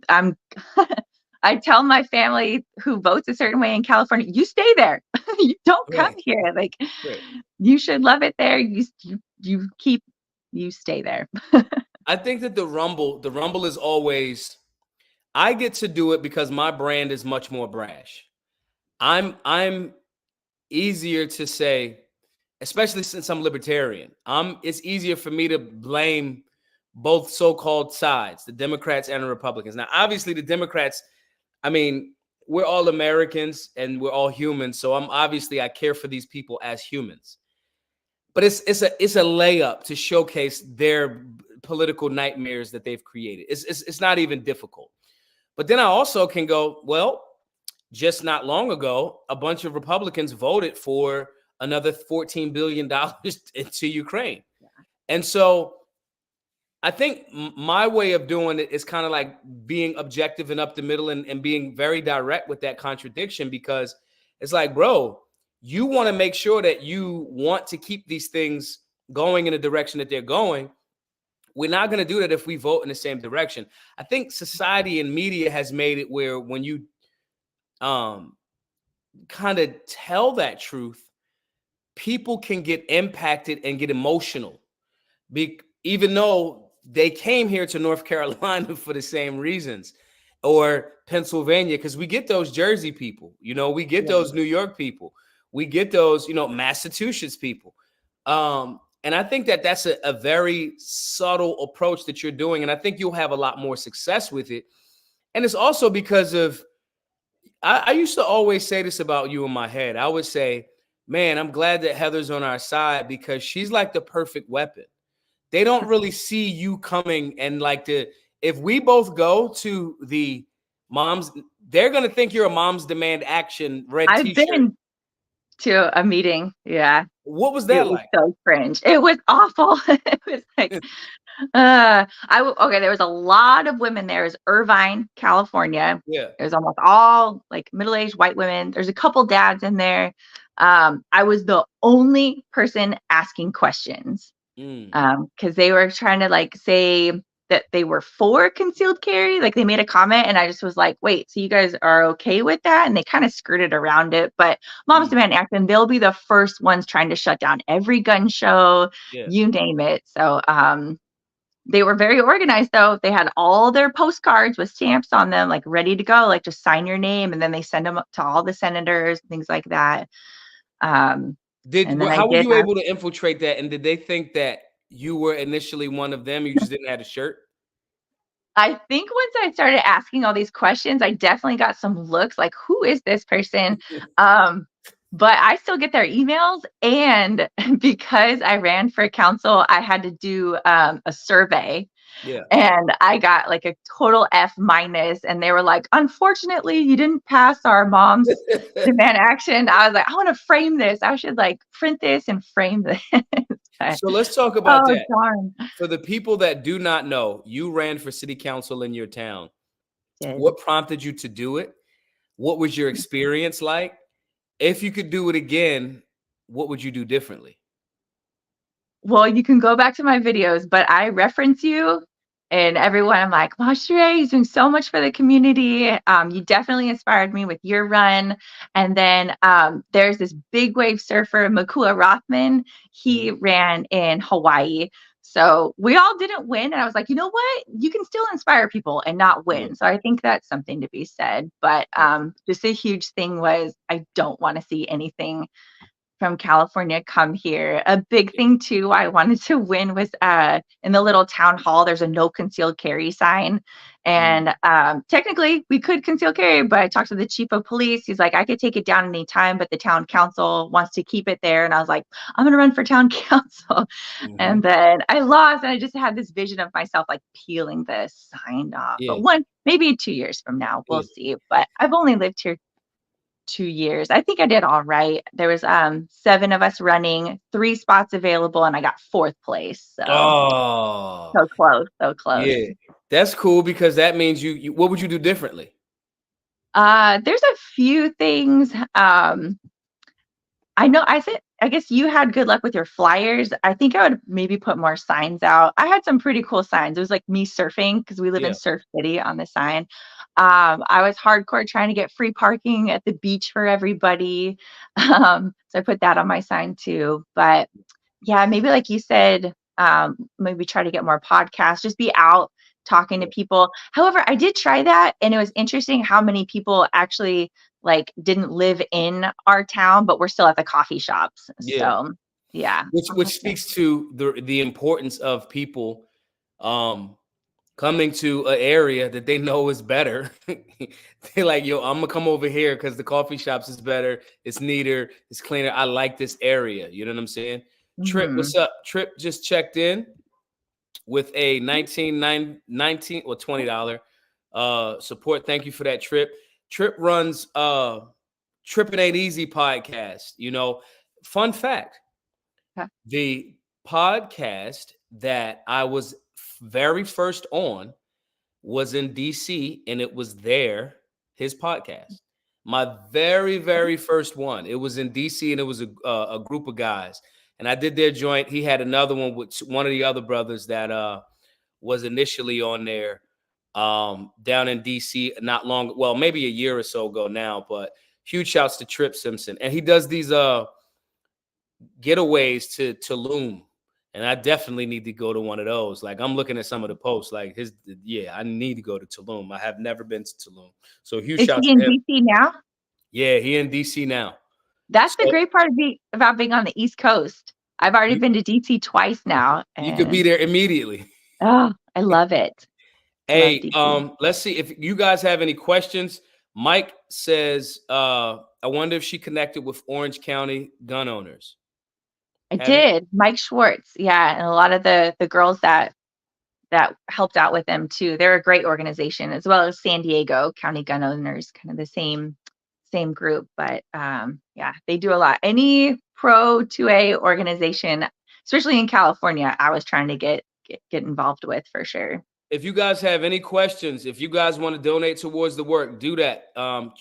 S2: I'm I tell my family who votes a certain way in California, you stay there. You don't come
S1: right,
S2: here. Like
S1: right.
S2: you should love it there. You stay there.
S1: I think that the rumble is always, I get to do it because my brand is much more brash. I'm easier to say, especially since I'm libertarian. It's easier for me to blame both so-called sides, the Democrats and the Republicans. Now, obviously, the Democrats, I mean, we're all Americans and we're all humans, so I care for these people as humans. But it's a layup to showcase their political nightmares that they've created. It's not even difficult. But then I also can go, well, just not long ago, a bunch of Republicans voted for another $14 billion into Ukraine. And so I think my way of doing it is kind of like being objective and up the middle, and being very direct with that contradiction, because it's like, bro, you want to make sure that you want to keep these things going in the direction that they're going. We're not going to do that if we vote in the same direction. I think society and media has made it where when you um, kind of tell that truth, people can get impacted and get emotional, even though they came here to North Carolina for the same reasons, or Pennsylvania, because we get those Jersey people, we get
S2: Yeah.
S1: those New York people, we get those, Massachusetts people. And I think that that's a very subtle approach that you're doing. And I think you'll have a lot more success with it. And it's also because of, I used to always say this about you in my head. I would say, man, I'm glad that Heather's on our side because she's like the perfect weapon. they don't really see you coming and like if we both go to the moms, they're gonna think you're a Moms Demand Action red
S2: I've
S1: t-shirt.
S2: been to a meeting. Yeah.
S1: What was
S2: It
S1: that
S2: was
S1: like?
S2: so cringe. It was awful. It was like, okay, there was a lot of women there. It was Irvine, California.
S1: Yeah.
S2: It was almost all like middle-aged white women. There's a couple dads in there. I was the only person asking questions. Because they were trying to like say that they were for concealed carry. Like they made a comment and I just was like, wait, so you guys are okay with that? And they kind of skirted around it. But Moms Demand Action, they'll be the first ones trying to shut down every gun show,
S1: Yeah.
S2: you name it. So they were very organized though. They had all their postcards with stamps on them, like ready to go, like just sign your name. And then they send them up to all the senators, things like that. And then I
S1: How were
S2: did
S1: you
S2: have,
S1: able to infiltrate that? And did they think that you were initially one of them? You just didn't have a shirt?
S2: I think once I started asking all these questions, I definitely got some looks like, who is this person? But I still get their emails. And because I ran for council, I had to do a survey.
S1: Yeah.
S2: And I got like a total F minus. And they were like, unfortunately, you didn't pass our Moms Demand Action. I was like, I want to frame this. I should like print this and frame this.
S1: So let's talk about
S2: Oh,
S1: that.
S2: darn.
S1: For the people that do not know, you ran for city council in your town.
S2: Did.
S1: What prompted you to do it? What was your experience like? If you could do it again, what would you do differently?
S2: Well, you can go back to my videos, but I reference you and everyone. I'm like, Maj Toure, he's doing so much for the community. You definitely inspired me with your run. And then there's this big wave surfer, Makua Rothman. He ran in Hawaii. So we all didn't win. And I was like, you know what? You can still inspire people and not win.
S1: Yeah.
S2: So I think that's something to be said. But just a huge thing was I don't want to see anything from California come here. A big thing too I wanted to win was in the little town hall there's a no concealed carry sign. And technically we could conceal carry, but I talked to the chief of police. He's like, I could take it down anytime, but the town council wants to keep it there. And I was like, I'm gonna run for town council. And then I lost and I just had this vision of myself like peeling the sign off.
S1: Yeah.
S2: But maybe 2 years from now, we'll see. But I've only lived here 2 years. I think I did all right. There was 7 of us running, 3 spots available, and I got 4th place. So so close, so close.
S1: Yeah, that's cool because that means you what would you do differently?
S2: There's a few things. I know I guess you had good luck with your flyers. I think I would maybe put more signs out. I had some pretty cool signs. It was like me surfing because we live in Surf City on the sign. I was hardcore trying to get free parking at the beach for everybody. So I put that on my sign too. But yeah, maybe like you said, maybe try to get more podcasts, just be out talking to people. However, I did try that and it was interesting how many people actually like didn't live in our town, but we're still at the coffee shops. So yeah.
S1: Which speaks to the importance of people coming to an area that they know is better. They're like, yo, I'm gonna come over here because the coffee shops is better, it's neater, it's cleaner. I like this area. You know what I'm saying? Trip, what's up? Trip just checked in with a $19 or $20 support. Thank you for that, Trip. Trip runs Trippin' Ain't Easy podcast. You know, fun fact, the podcast that I was very first on was in DC, and it was his podcast. My very, very first one. It was in DC, and it was a group of guys. And I did their joint. He had another one with one of the other brothers that was initially on there down in DC not long, well, maybe a year or so ago now. But huge shouts to Trip Simpson. And he does these getaways to Tulum. And I definitely need to go to one of those. Like I'm looking at some of the posts, like I need to go to Tulum. I have never been to Tulum. So huge
S2: Is
S1: shouts
S2: he
S1: to
S2: in
S1: him.
S2: DC now?
S1: Yeah, he in DC now.
S2: That's the great part about being on the East Coast. I've already been to DC twice now.
S1: You could be there immediately.
S2: Oh, I love it.
S1: Hey, let's see if you guys have any questions. Mike says, I wonder if she connected with Orange County gun owners.
S2: I
S1: Have you?
S2: did. Mike Schwartz. Yeah, and a lot of the girls that helped out with them too. They're a great organization, as well as San Diego County Gun Owners, kind of the same group. But yeah, they do a lot. Any pro 2A organization, especially in California, I was trying to get involved with for sure.
S1: If you guys have any questions, if you guys want to donate towards the work, do that.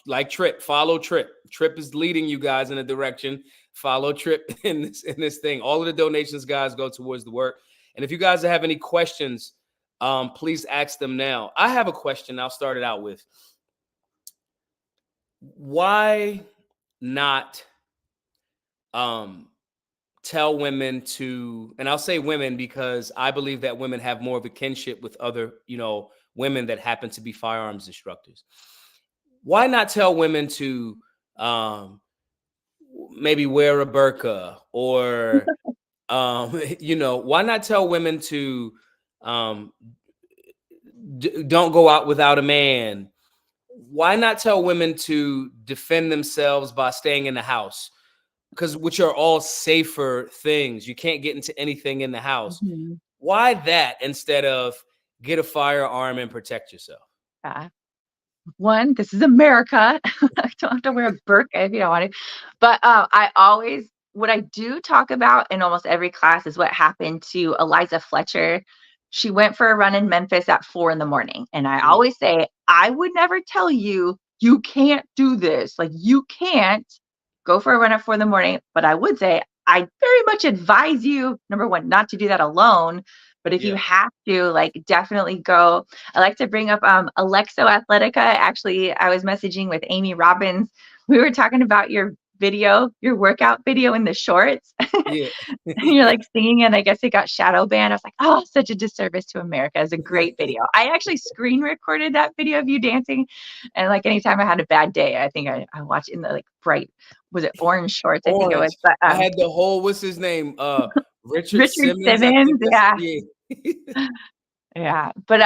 S1: Like Trip, follow Trip. Trip is leading you guys in a direction. Follow Trip in this thing. All of the donations, guys, go towards the work. And if you guys have any questions, please ask them now. I have a question. I'll start it out with: why not um, tell women to, and I'll say women because I believe that women have more of a kinship with other, women that happen to be firearms instructors. Why not tell women to um, maybe wear a burqa, or why not tell women to um, don't go out without a man? Why not tell women to defend themselves by staying in the house? Because which are all safer things. You can't get into anything in the house.
S2: Mhm.
S1: Why that instead of get a firearm and protect yourself?
S2: Yeah. One, this is America. I don't have to wear a burqa if you don't want to. But what I do talk about in almost every class is what happened to Eliza Fletcher. She went for a run in Memphis at 4 a.m. And I
S1: Mm,
S2: always say, I would never tell you, you can't do this. Like, you can't go for a run at 4 a.m. But I would say, I very much advise you, number one, not to do that alone. But if you
S1: yeah,
S2: have to, like, definitely go. I like to bring up Alexo Athletica. Actually, I was messaging with Amy Robbins. We were talking about your video, your workout video in the shorts.
S1: yeah.
S2: You're like singing, and I guess it got shadow banned. I was like, oh, such a disservice to America. It's a great video. I actually screen recorded that video of you dancing. And like anytime I had a bad day, I think I watched in the like bright, was it orange shorts? I think it was.
S1: Orange.
S2: But
S1: I had the whole, what's his name? Richard
S2: Richard
S1: Simmons. I think
S2: Simmons,
S1: that's,
S2: yeah.
S1: yeah.
S2: Yeah, but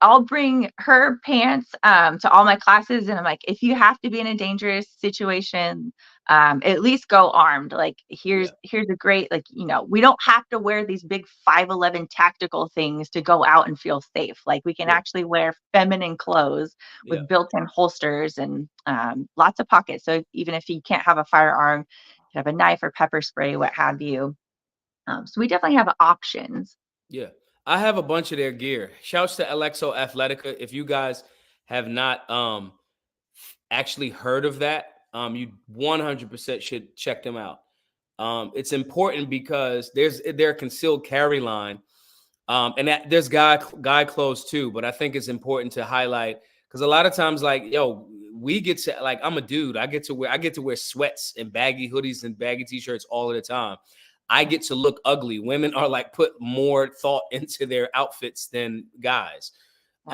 S2: I'll bring her pants to all my classes, and I'm like, if you have to be in a dangerous situation, at least go armed. Like
S1: Yeah,
S2: here's a great, like, we don't have to wear these big 511 tactical things to go out and feel safe. Like we can
S1: yeah,
S2: actually wear feminine clothes
S1: yeah,
S2: with built-in holsters and lots of pockets. So even if you can't have a firearm, you have a knife or pepper spray, what have you. So we definitely have options.
S1: yeah. I have a bunch of their gear. Shouts to Alexo Athletica. If you guys have not actually heard of that, you 100% should check them out. It's important because there's their concealed carry line, and that there's guy clothes too. But I think it's important to highlight because a lot of times, like, yo, we get to, like, I'm a dude. I get to wear sweats and baggy hoodies and baggy t-shirts all of the time. I get to look ugly. Women are like put more thought into their outfits than guys,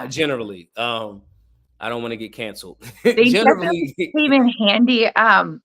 S1: generally. I don't want to get canceled.
S2: They definitely
S1: Generally,
S2: came in handy.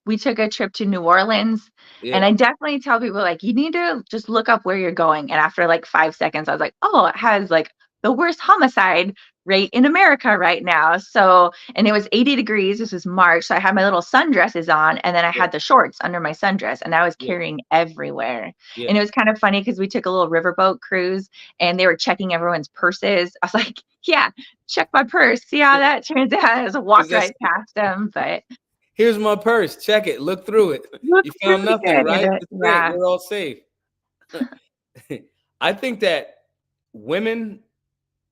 S2: We took a trip to New Orleans, and
S1: yeah,
S2: I definitely tell people, like, you need to just look up where you're going. And after like 5 seconds, I was like, oh, it has like the worst homicide rate in America right now. So, and it was 80 degrees. This was March. So I had my little sundresses on, and then I
S1: yeah,
S2: had the shorts under my sundress, and I was
S1: yeah,
S2: carrying everywhere.
S1: yeah.
S2: And it was kind of funny because we took a little riverboat cruise, and they were checking everyone's purses. I was like, yeah, check my purse, see how that turns out. I just
S1: Because
S2: walked
S1: that's,
S2: right past them, but
S1: here's my purse. Check it. Look through it.
S2: look
S1: You found
S2: pretty
S1: nothing, right?
S2: good.
S1: That's it.
S2: Yeah.
S1: We're all safe. I think that women,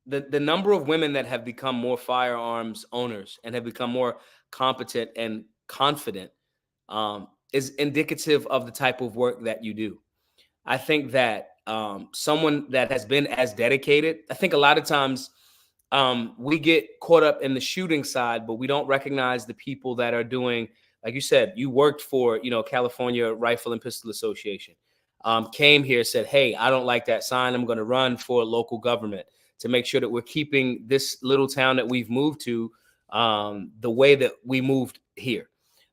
S1: the number of women that have become more firearms owners and have become more competent and confident, is indicative of the type of work that you do. I think that someone that has been as dedicated, I think a lot of times we get caught up in the shooting side, but we don't recognize the people that are doing, like you said, you worked for, California Rifle and Pistol Association. Came here, said, hey, I don't like that sign. I'm going to run for local government to make sure that we're keeping this little town that we've moved to the way that we moved here.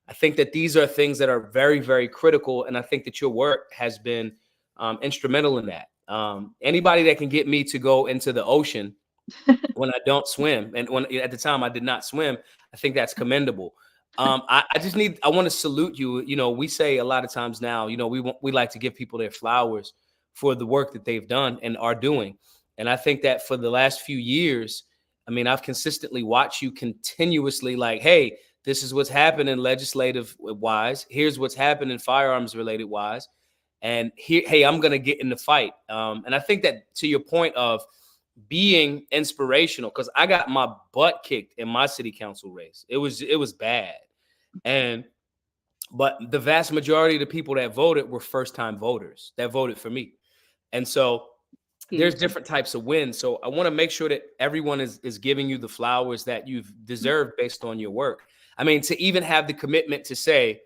S1: I think that these are things that are very, very critical. And I think that your work has been instrumental in that. Anybody that can get me to go into the ocean when I don't swim, and when at the time I did not swim, I think that's commendable. I want to salute you. You know, we say a lot of times now, you know, we like to give people their flowers for the work that they've done and are doing. And I think that for the last few years, I mean, I've consistently watched you continuously like, hey, this is what's happening legislative wise. Here's what's happening firearms related wise. And here, hey, I'm gonna get in the fight. And I think that to your point of being inspirational, because I got my butt kicked in my city council race. It was bad. And but the vast majority of the people that voted were first time voters that voted for me. And so there's
S2: Huge.
S1: different types of wins. So I want to make sure that everyone is giving you the flowers that you've deserved based on your work. I mean, to even have the commitment to say,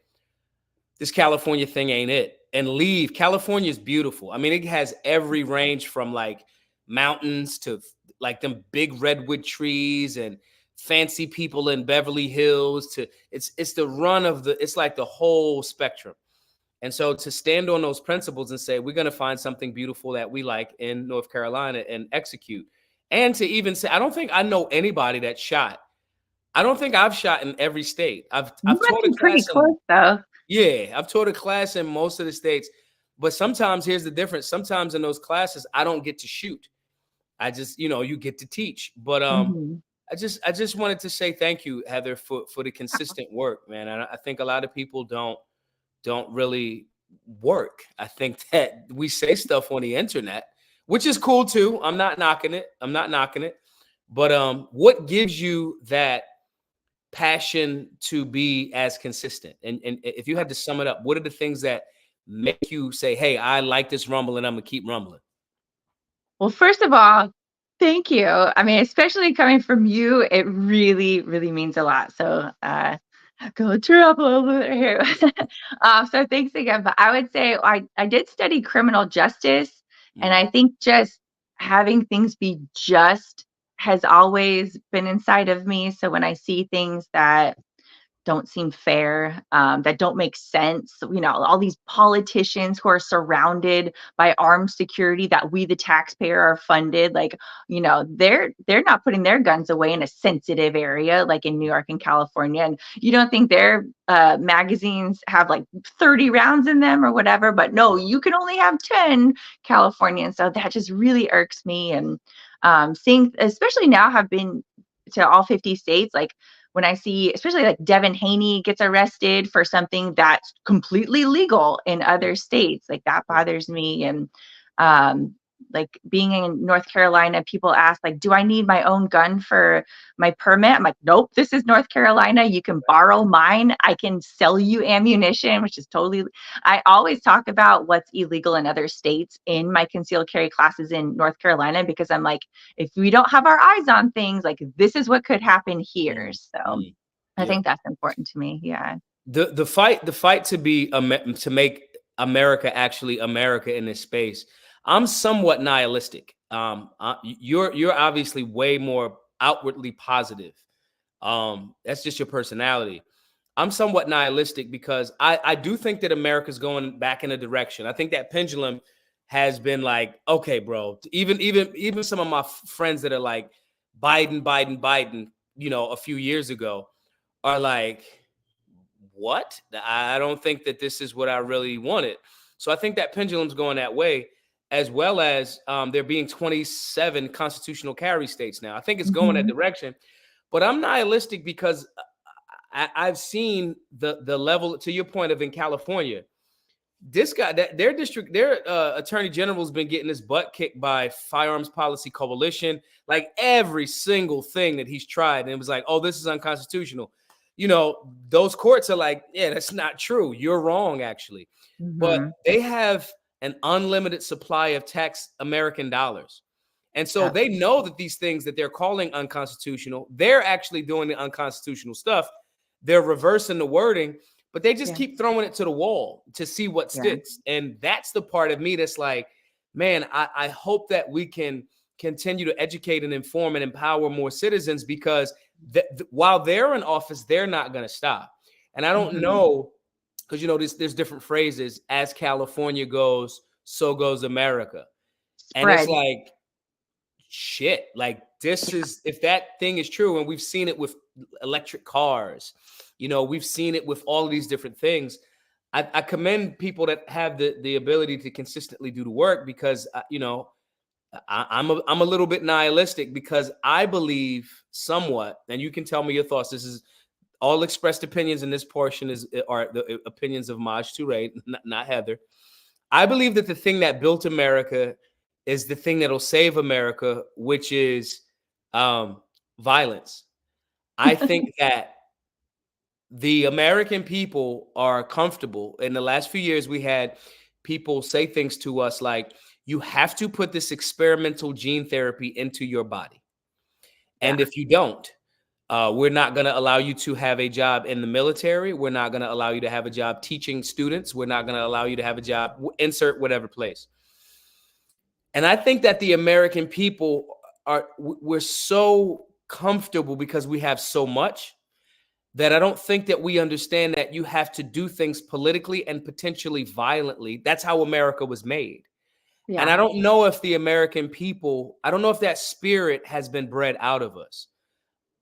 S1: this California thing ain't it, and leave. California is beautiful. I mean, it has every range from like mountains to like them big redwood trees and fancy people in Beverly Hills to it's the run of the it's like the whole spectrum. And so to stand on those principles and say we're going to find something beautiful that we like in North Carolina and execute. And to even say I don't think I know anybody that shot. I don't think I've shot in every state.
S2: You
S1: I've
S2: must
S1: taught a
S2: be pretty
S1: class in
S2: close though.
S1: yeah, I've taught a class in most of the states, but sometimes here's the difference. Sometimes in those classes, I don't get to shoot. I just, you know, you get to teach. But
S2: Mhm.
S1: I just wanted to say thank you, Heather, for the consistent work, man. And I think a lot of people don't really work. I think that we say stuff on the internet, which is cool too. I'm not knocking it. I'm not knocking it. But what gives you that passion to be as consistent? And if you had to sum it up, what are the things that make you say, "Hey, I like this rumble, and I'm gonna keep rumbling"?
S2: Well, first of all, thank you. I mean, especially coming from you, it really, really means a lot. So, go trouble over here. So thanks again. But I would say I did study criminal justice, and
S1: Mm,
S2: I think just having things be just has always been inside of me. So when I see things that don't seem fair, that don't make sense. You know, all these politicians who are surrounded by armed security that we, the taxpayer, are funded. Like, you know, they're not putting their guns away in a sensitive area like in New York and California. And you don't think their magazines have like 30 rounds in them or whatever, but no,
S1: right.
S2: you can only have 10 California. And so that just really irks me. And seeing, especially now, have been to all 50 states, like when I see, especially like Devin Haney gets arrested for something that's completely legal in
S1: Yeah,
S2: other states, like that
S1: yeah,
S2: bothers me. And um, like being in North Carolina, people ask, like, do I need my own gun for my permit? I'm like, nope, this is North Carolina. You can borrow mine. I can sell you ammunition, which is totally, I always talk about what's illegal in other states in my concealed carry classes in North Carolina, because I'm like, if we don't have our eyes on things, like this is what could happen here.
S1: mm,
S2: So
S1: mm,
S2: I
S1: yeah.
S2: think that's important to me. Yeah.
S1: The fight to be to make America actually America in this space. I'm somewhat nihilistic. You're obviously way more outwardly positive. That's just your personality. I'm somewhat nihilistic because I do think that America's going back in a direction. I think that pendulum has been like, okay, bro. Even some of my friends that are like Biden, Biden, Biden, you know, a few years ago are like, what? I don't think that this is what I really wanted. So I think that pendulum's going that way, as well as there being 27 constitutional carry states now. I think it's going that
S2: Hmm.
S1: direction. But I'm nihilistic because I've seen the level, to your point, of in California. This guy, that their attorney general's been getting his butt kicked by Firearms Policy Coalition, like every single thing that he's tried, and it was like, oh, this is unconstitutional. You know, those courts are like, yeah, that's not true. You're wrong, actually. But
S2: Hmm.
S1: they have an unlimited supply of tax American dollars. And so
S2: Yep.
S1: they know that these things that they're calling unconstitutional, they're actually doing the unconstitutional stuff. They're reversing the wording, but they just
S2: Yeah.
S1: keep throwing it to the wall to see what
S2: Yeah.
S1: sticks. And that's the part of me that's like, man, I hope that we can continue to educate and inform and empower more citizens, because while they're in office, they're not going to stop. And I don't
S2: Hmm.
S1: know, because, you know, there's different phrases. As California goes, so goes America. And it's
S2: Spread.
S1: like, shit, like this is, if that thing is true, and we've seen it with electric cars, We've seen it with all of these different things. I commend people that have the ability to consistently do the work, because I'm a little bit nihilistic, because I believe somewhat, and you can tell me your thoughts. This is all expressed opinions in this portion are the opinions of Maj Toure, not Heather. I believe that the thing that built America is the thing that'll save America, which is violence. I think that the American people are comfortable. In the last few years, we had people say things to us like, you have to put this experimental gene therapy into your body.
S2: Yeah.
S1: And if you don't, we're not going to allow you to have a job in the military. We're not going to allow you to have a job teaching students. We're not going to allow you to have a job, insert whatever place. And I think that the American people we're so comfortable because we have so much, that I don't think that we understand that you have to do things politically and potentially violently. That's how America was made. And
S2: Yeah.
S1: I don't know if the American people, I don't know if that spirit has been bred out of us.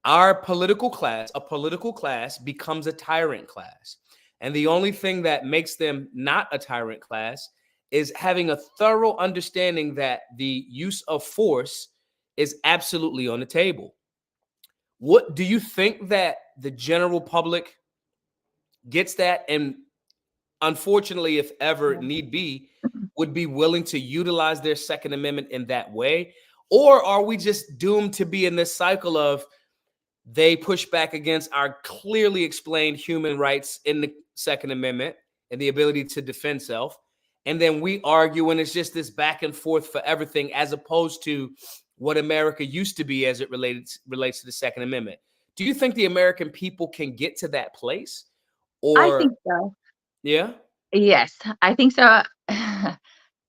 S1: A political class becomes a tyrant class. And the only thing that makes them not a tyrant class is having a thorough understanding that the use of force is absolutely on the table. What do you think that the general public gets that, and unfortunately, if ever need be, would be willing to utilize their Second Amendment in that way? Or are we just doomed to be in this cycle of they push back against our clearly explained human rights in the Second Amendment and the ability to defend self, and then we argue, and it's just this back and forth for everything, as opposed to what America used to be as it relates to the Second Amendment? Do you think the American people can get to that place?
S2: I
S1: Or
S2: think so.
S1: yeah?
S2: Yes, I think so.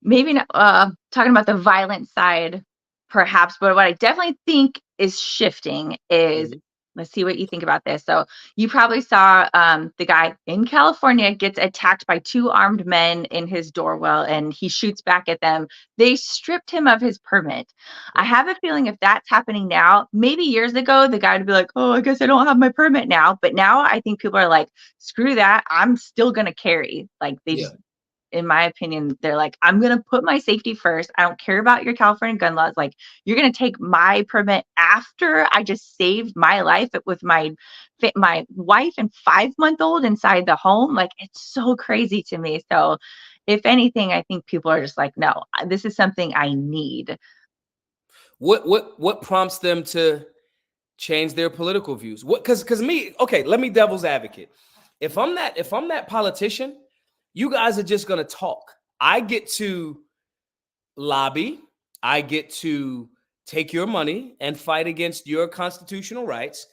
S2: Maybe not, talking about the violent side, perhaps, but what I definitely think is shifting is,
S1: Mhm.
S2: let's see what you think about this. So you probably saw the guy in California gets attacked by two armed men in his doorwell, and he shoots back at them. They stripped him of his permit. I
S1: Yep.
S2: have a feeling if that's happening now, maybe years ago, the guy would be like, oh, I guess I don't have my permit now. But now I think people are like, screw that. I'm still going to carry. Like they
S1: Yeah.
S2: just, in my opinion, they're like, I'm going to put my safety first. I don't care about your California gun laws. Like, you're going to take my permit after I just saved my life with my wife and 5-month-old inside the home. Like, it's so crazy to me. So, if anything, I think people are just like, no, this is something I need.
S1: What prompts them to change their political views? What, because me, okay, let me devil's advocate. If I'm that politician, you guys are just gonna talk. I get to lobby, I get to take your money and fight against your constitutional rights.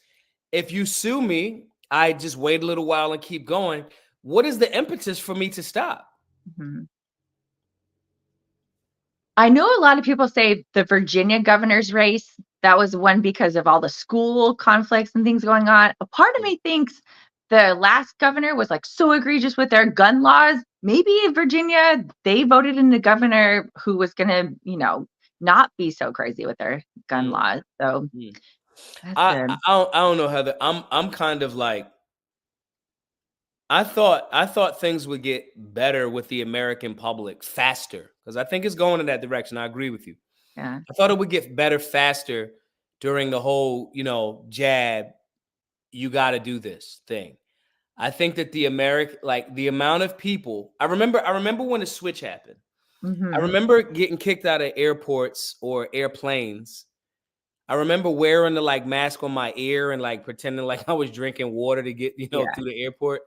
S1: If you sue me, I just wait a little while and keep going. What is the impetus for me to stop?
S2: Mhm. I know a lot of people say the Virginia governor's race, that was one because of all the school conflicts and things going on. A part of me thinks the last governor was like so egregious with their gun laws. Maybe in Virginia, they voted in a governor who was going to, not be so crazy with their gun
S1: Mm,
S2: laws. So
S1: mm.
S2: that's
S1: I,
S2: a,
S1: I don't know, Heather. I'm kind of like, I thought things would get better with the American public faster, because I think it's going in that direction. I agree with you.
S2: yeah.
S1: I thought it would get better faster during the whole, jab, you got to do this thing. I think that the amount of people, I remember when the switch happened. I
S2: Hmm.
S1: remember getting kicked out of airports or airplanes. I remember wearing the mask on my ear and pretending like I was drinking water to get,
S2: Yeah.
S1: through the airport.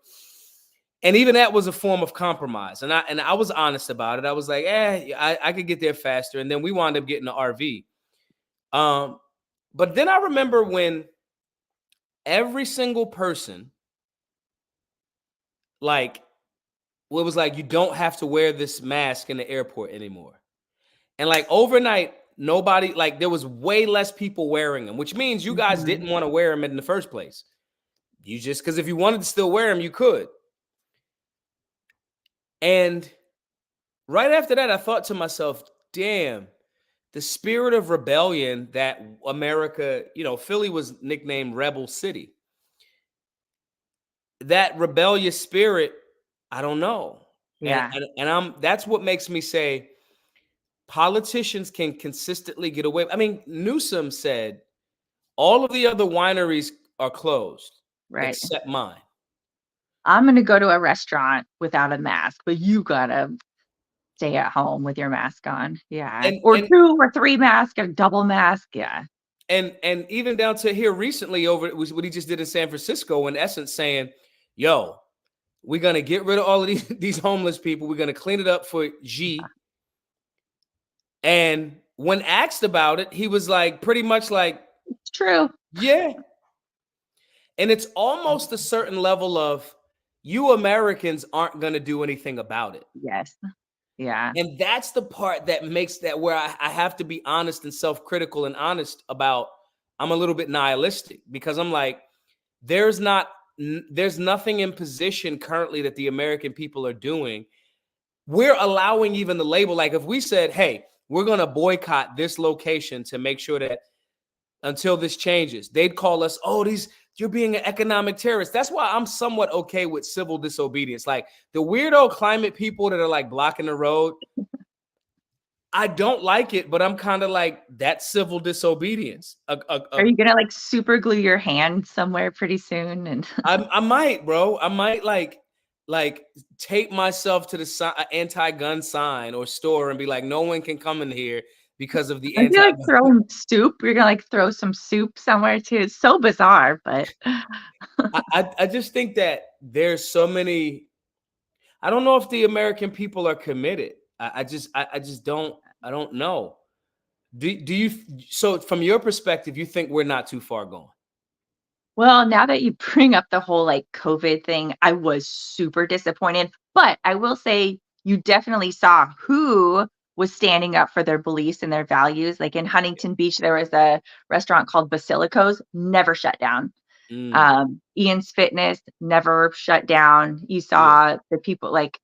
S1: And even that was a form of compromise. And I was honest about it. I was like, I could get there faster. And then we wound up getting the RV. Um, but then I remember when every single person, like, well, it was like, you don't have to wear this mask in the airport anymore. And overnight, nobody, there was way less people wearing them, which means you guys
S2: Hmm.
S1: didn't want to wear them in the first place. You just, because if you wanted to still wear them, you could. And right after that, I thought to myself, damn, the spirit of rebellion that America, Philly was nicknamed Rebel City. that rebellious spirit, I don't know. And
S2: Yeah,
S1: I'm that's what makes me say politicians can consistently get away. I mean, Newsom said all of the other wineries are closed
S2: right.
S1: except mine.
S2: I'm gonna go to a restaurant without a mask, but you gotta stay at home with your mask on. Yeah.
S1: And
S2: Or
S1: and
S2: 2 or 3 masks, a double mask. Yeah.
S1: and even down to here recently over it was what he just did in San Francisco, in essence saying, yo, we're gonna get rid of all of these, these homeless people. We're gonna clean it up for G. And when asked about it, he was like pretty much like,
S2: It's true.
S1: yeah. And it's almost a certain level of you Americans aren't gonna do anything about it.
S2: Yes. Yeah.
S1: And that's the part that makes that where I have to be honest and self-critical and honest about I'm a little bit nihilistic because I'm like, there's not there's nothing in position currently that the American people are doing. We're allowing even the label, like if we said, hey, we're gonna boycott this location to make sure that until this changes, they'd call us, oh, these you're being an economic terrorist. That's why I'm somewhat okay with civil disobedience. Like the weirdo climate people that are like blocking the road, I don't like it, but I'm kind of like that's civil disobedience.
S2: Are you gonna, like, super glue your hand somewhere pretty soon and
S1: I might, bro. I might like tape myself to the anti-gun sign or store and be like, no one can come in here because of the
S2: Aren't you, like,
S1: anti-gun.
S2: throwing soup? You're gonna, like, throw some soup somewhere too. It's so bizarre, but
S1: I just think that there's so many. I don't know if the American people are committed. I just don't. I don't know. Do you? So from your perspective, you think we're not too far gone?
S2: well, now that you bring up the whole, like, COVID thing, I was super disappointed, but I will say you definitely saw who was standing up for their beliefs and their values. Like, in Huntington Beach, there was a restaurant called Basilico's, never shut down.
S1: Mm,
S2: Ian's Fitness never shut down. You
S1: yeah.
S2: saw the people like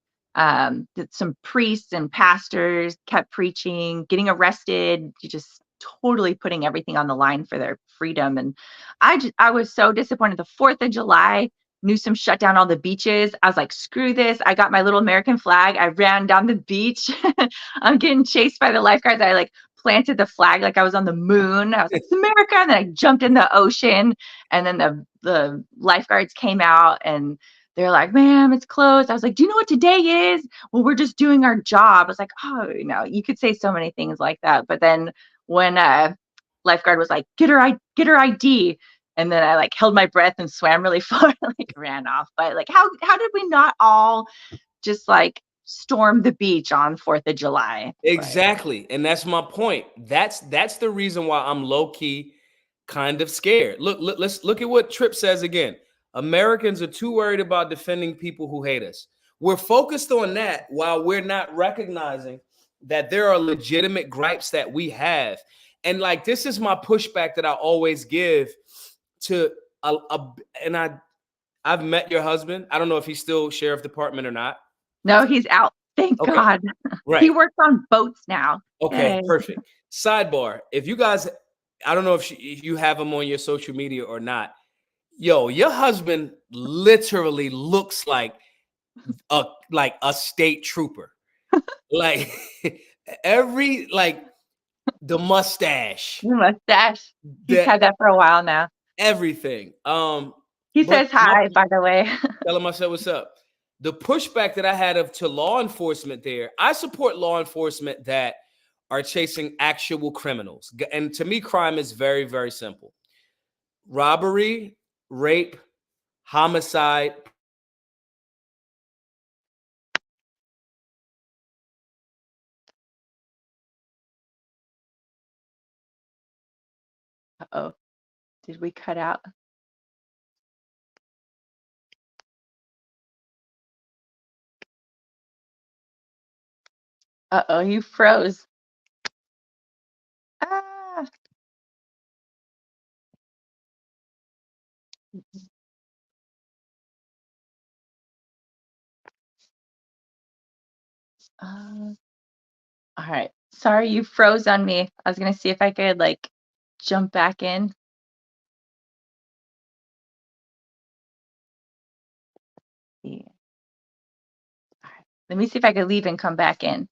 S2: some priests and pastors kept preaching, getting arrested, just totally putting everything on the line for their freedom. And I was so disappointed. The 4th of July, Newsom shut down all the beaches. I was like, screw this. I got my little American flag. I ran down the beach. I'm getting chased by the lifeguards. I like planted the flag like I was on the moon. I was like, it's America. And then I jumped in the ocean. And then the lifeguards came out and they're like, ma'am, it's closed. I was like, do you know what today is? Well, we're just doing our job. I was like, oh, you could say so many things like that. But then when lifeguard was like, get her ID. And then I like held my breath and swam really far, like ran off. But like, how did we not all just like storm the beach on 4th of July? But
S1: Exactly. And that's my point. That's the reason why I'm low key kind of scared. Let's look at what Tripp says again. Americans are too worried about defending people who hate us. We're focused on that while we're not recognizing that there are legitimate gripes that we have. And like this is my pushback that I always give to and I've met your husband. I don't know if he's still sheriff department or not.
S2: no, he's out. Thank
S1: Okay.
S2: God. He
S1: Right.
S2: works on boats now.
S1: Okay,
S2: Yay.
S1: perfect. Sidebar: if you guys, I don't know if you have him on your social media or not. Yo, your husband literally looks like a state trooper. Like every like the mustache,
S2: The mustache. He's
S1: that
S2: had that for a while now.
S1: everything.
S2: He
S1: But
S2: says hi, by the way.
S1: tell him I said what's up. The pushback that I had to law enforcement there, I support law enforcement that are chasing actual criminals. And to me, crime is very, very simple: robbery, rape, homicide.
S2: Uh-oh. Did we cut out? Uh-oh, you froze. Ah. Uh, all right. Sorry, you froze on me. I was gonna see if I could like jump back in. Let me see if I can leave and come back in.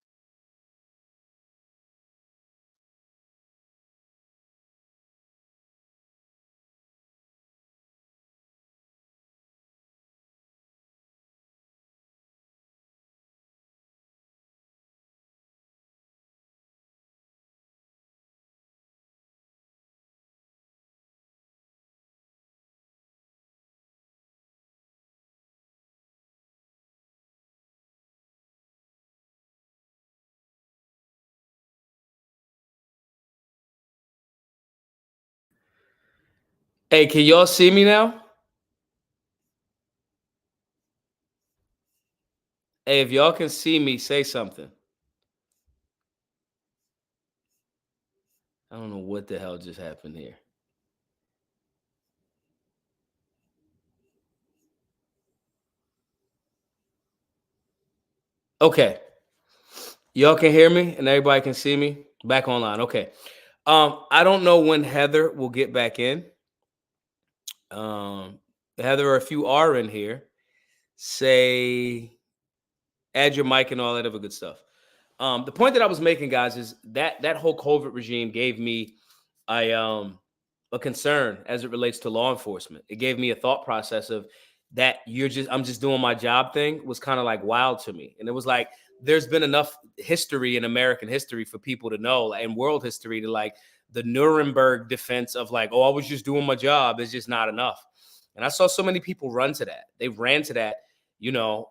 S1: Hey, can y'all see me now? Hey, if y'all can see me, say something. I don't know what the hell just happened here. Okay. Y'all can hear me and everybody can see me back online. Okay. I don't know when Heather will get back in. Heather, if you are in here, say add your mic and all that other good stuff. The point that I was making, guys, is that whole COVID regime gave me a concern as it relates to law enforcement. It gave me a thought process of that I'm just doing my job thing was kind of like wild to me. And it was like there's been enough history in American history for people to know, and world history, to like the Nuremberg defense of like, oh, I was just doing my job is just not enough. And I saw so many people run to that. They ran to that,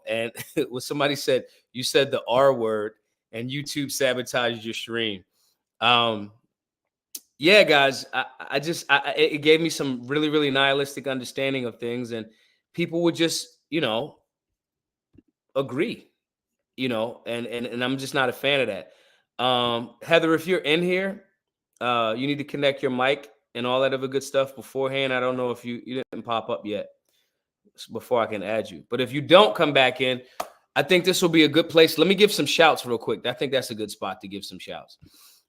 S1: and when somebody said, you said the R word and YouTube sabotaged your stream. Yeah, guys, it gave me some really, really nihilistic understanding of things, and people would just, agree, and I'm just not a fan of that. Heather, if you're in here, you need to connect your mic and all that other good stuff beforehand. I don't know if you didn't pop up yet before I can add you, but if you don't come back in, I think this will be a good place. Let me give some shouts real quick. I think that's a good spot to give some shouts.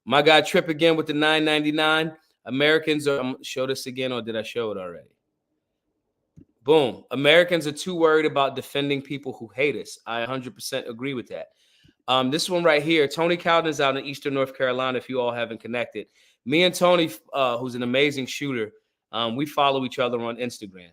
S1: My guy Trip again with the $9.99. Americans are show this again, or did I show it already? Boom. Americans are too worried about defending people who hate us. I 100% agree with that. This one right here, Tony Cowden's out in Eastern North Carolina. If you all haven't connected, me and Tony, who's an amazing shooter, we follow each other on Instagram.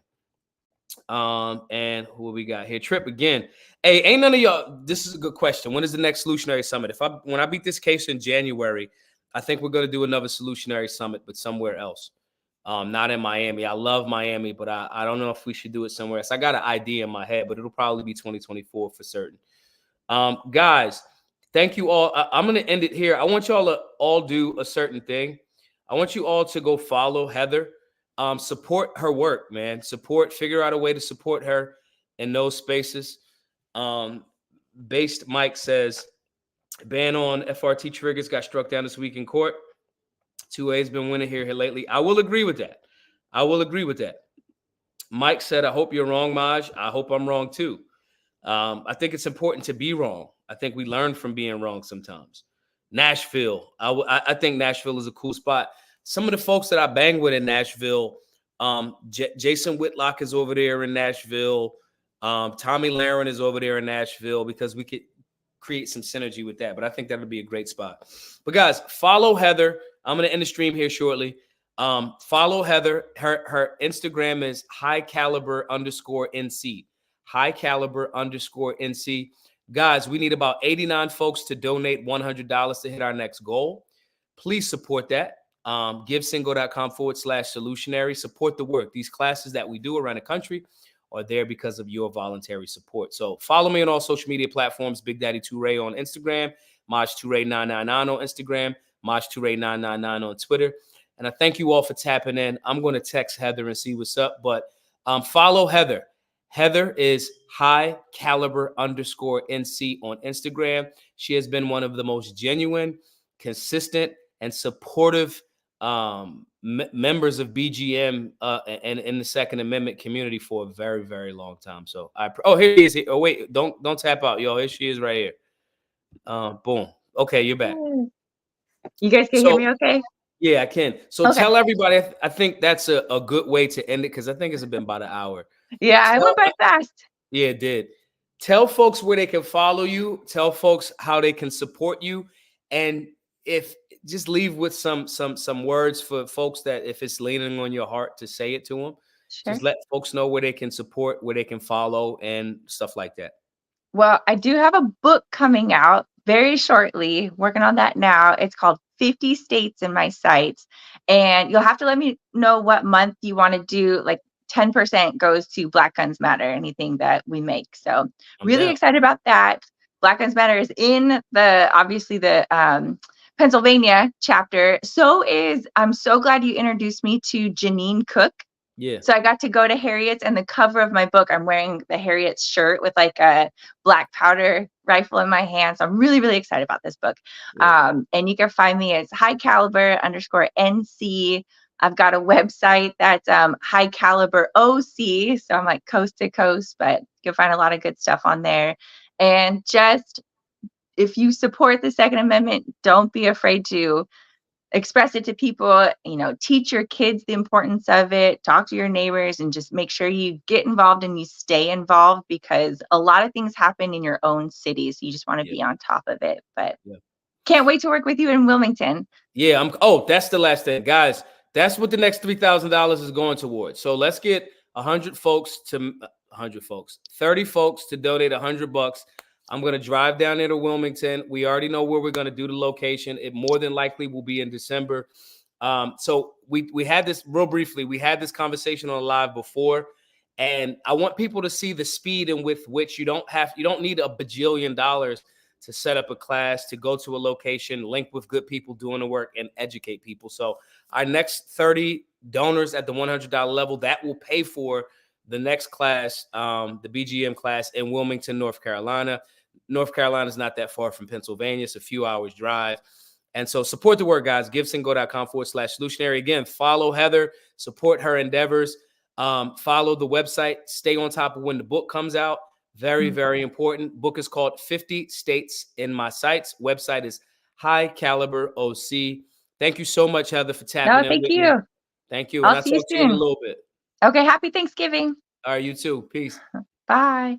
S1: And who we got here? Trip again. Hey, ain't none of y'all. This is a good question. When is the next Solutionary Summit? When I beat this case in January, I think we're going to do another Solutionary Summit, but somewhere else. Not in Miami. I love Miami, but I don't know if we should do it somewhere else. I got an idea in my head, but it'll probably be 2024 for certain. Guys, thank you all. I'm going to end it here. I want y'all to all do a certain thing. I want you all to go follow Heather. Support her work, man. Figure out a way to support her in those spaces. Based Mike says, ban on FRT triggers got struck down this week in court. 2A's been winning here lately. I will agree with that. Mike said, I hope you're wrong, Maj. I hope I'm wrong too. I think it's important to be wrong. I think we learn from being wrong sometimes. Nashville. I think Nashville is a cool spot. Some of the folks that I bang with in Nashville, Jason Whitlock is over there in Nashville. Tommy Laren is over there in Nashville, because we could create some synergy with that. But I think that would be a great spot. But guys, follow Heather. I'm going to end the stream here shortly. Follow Heather. Her Instagram is high_caliber_NC. high_NC. Guys, we need about 89 folks to donate $100 to hit our next goal. Please support that. Givesingo.com/solutionary. Support the work. These classes that we do around the country are there because of your voluntary support. So follow me on all social media platforms. Big Daddy Toure on Instagram. Maj Toure 999 on Instagram. Maj Toure 999 on Twitter. And I thank you all for tapping in. I'm going to text Heather and see what's up. But follow Heather. Heather is high_caliber_NC on Instagram. She has been one of the most genuine, consistent, and supportive members of BGM and in the Second Amendment community for a very, very long time. So here he is. Oh wait, don't tap out, yo. Here she is right here. Boom. Okay, you're back.
S2: You guys can hear me okay?
S1: Yeah, I can. So tell everybody, I think that's a good way to end it, because I think it's been about an hour.
S2: Yeah, I went by fast.
S1: Yeah, it did. Tell folks where they can follow you. Tell folks how they can support you, and if just leave with some words for folks that if it's leaning on your heart to say it to them,
S2: Sure.
S1: just let folks know where they can support, where they can follow, and stuff like that.
S2: Well, I do have a book coming out very shortly, working on that now. It's called 50 States in My Sights. And you'll have to let me know what month you want to do. Like 10% goes to Black Guns Matter, anything that we make. So
S1: I'm
S2: really
S1: down.
S2: excited about that. Black Guns Matter is in the obviously the Pennsylvania chapter. I'm so glad you introduced me to Janine Cook.
S1: Yeah.
S2: So I got to go to Harriet's, and the cover of my book, I'm wearing the Harriet's shirt with like a black powder rifle in my hand. So I'm really, really excited about this book.
S1: Yeah.
S2: And you can find me as high caliber _NC. I've got a website that's high caliber OC. So I'm like coast to coast, but you can find a lot of good stuff on there. And just if you support the Second Amendment, don't be afraid to express it to people, teach your kids the importance of it, talk to your neighbors, and just make sure you get involved and you stay involved, because a lot of things happen in your own city. So you just want to
S1: Yeah.
S2: be on top of it. But
S1: Yeah.
S2: can't wait to work with you in Wilmington.
S1: Yeah, oh, that's the last thing, guys. That's what the next $3,000 is going towards. So let's get 100 folks to 100 folks, 30 folks to donate $100. I'm going to drive down there to Wilmington. We already know where we're going to do the location. It more than likely will be in December. So we had this real briefly. We had this conversation on live before, and I want people to see the speed in with which you don't need a bajillion dollars to set up a class, to go to a location, link with good people doing the work, and educate people. So our next 30 donors at the $100 level, that will pay for the next class, the BGM class in Wilmington, North Carolina. North Carolina is not that far from Pennsylvania. It's a few hours drive. And so support the work, guys. GiveSendGo.com/solutionary. Again, follow Heather, support her endeavors. Follow the website. Stay on top of when the book comes out. Very, very important. Book is called 50 States in My Sights. Website is High Caliber OC. Thank you so much, Heather, for tapping
S2: No,
S1: in
S2: thank
S1: with me.
S2: you.
S1: Thank you. And
S2: I'll
S1: I'll
S2: see you
S1: talk to you in a
S2: soon.
S1: little bit.
S2: Okay. Happy Thanksgiving.
S1: All right, you too. Peace.
S2: Bye.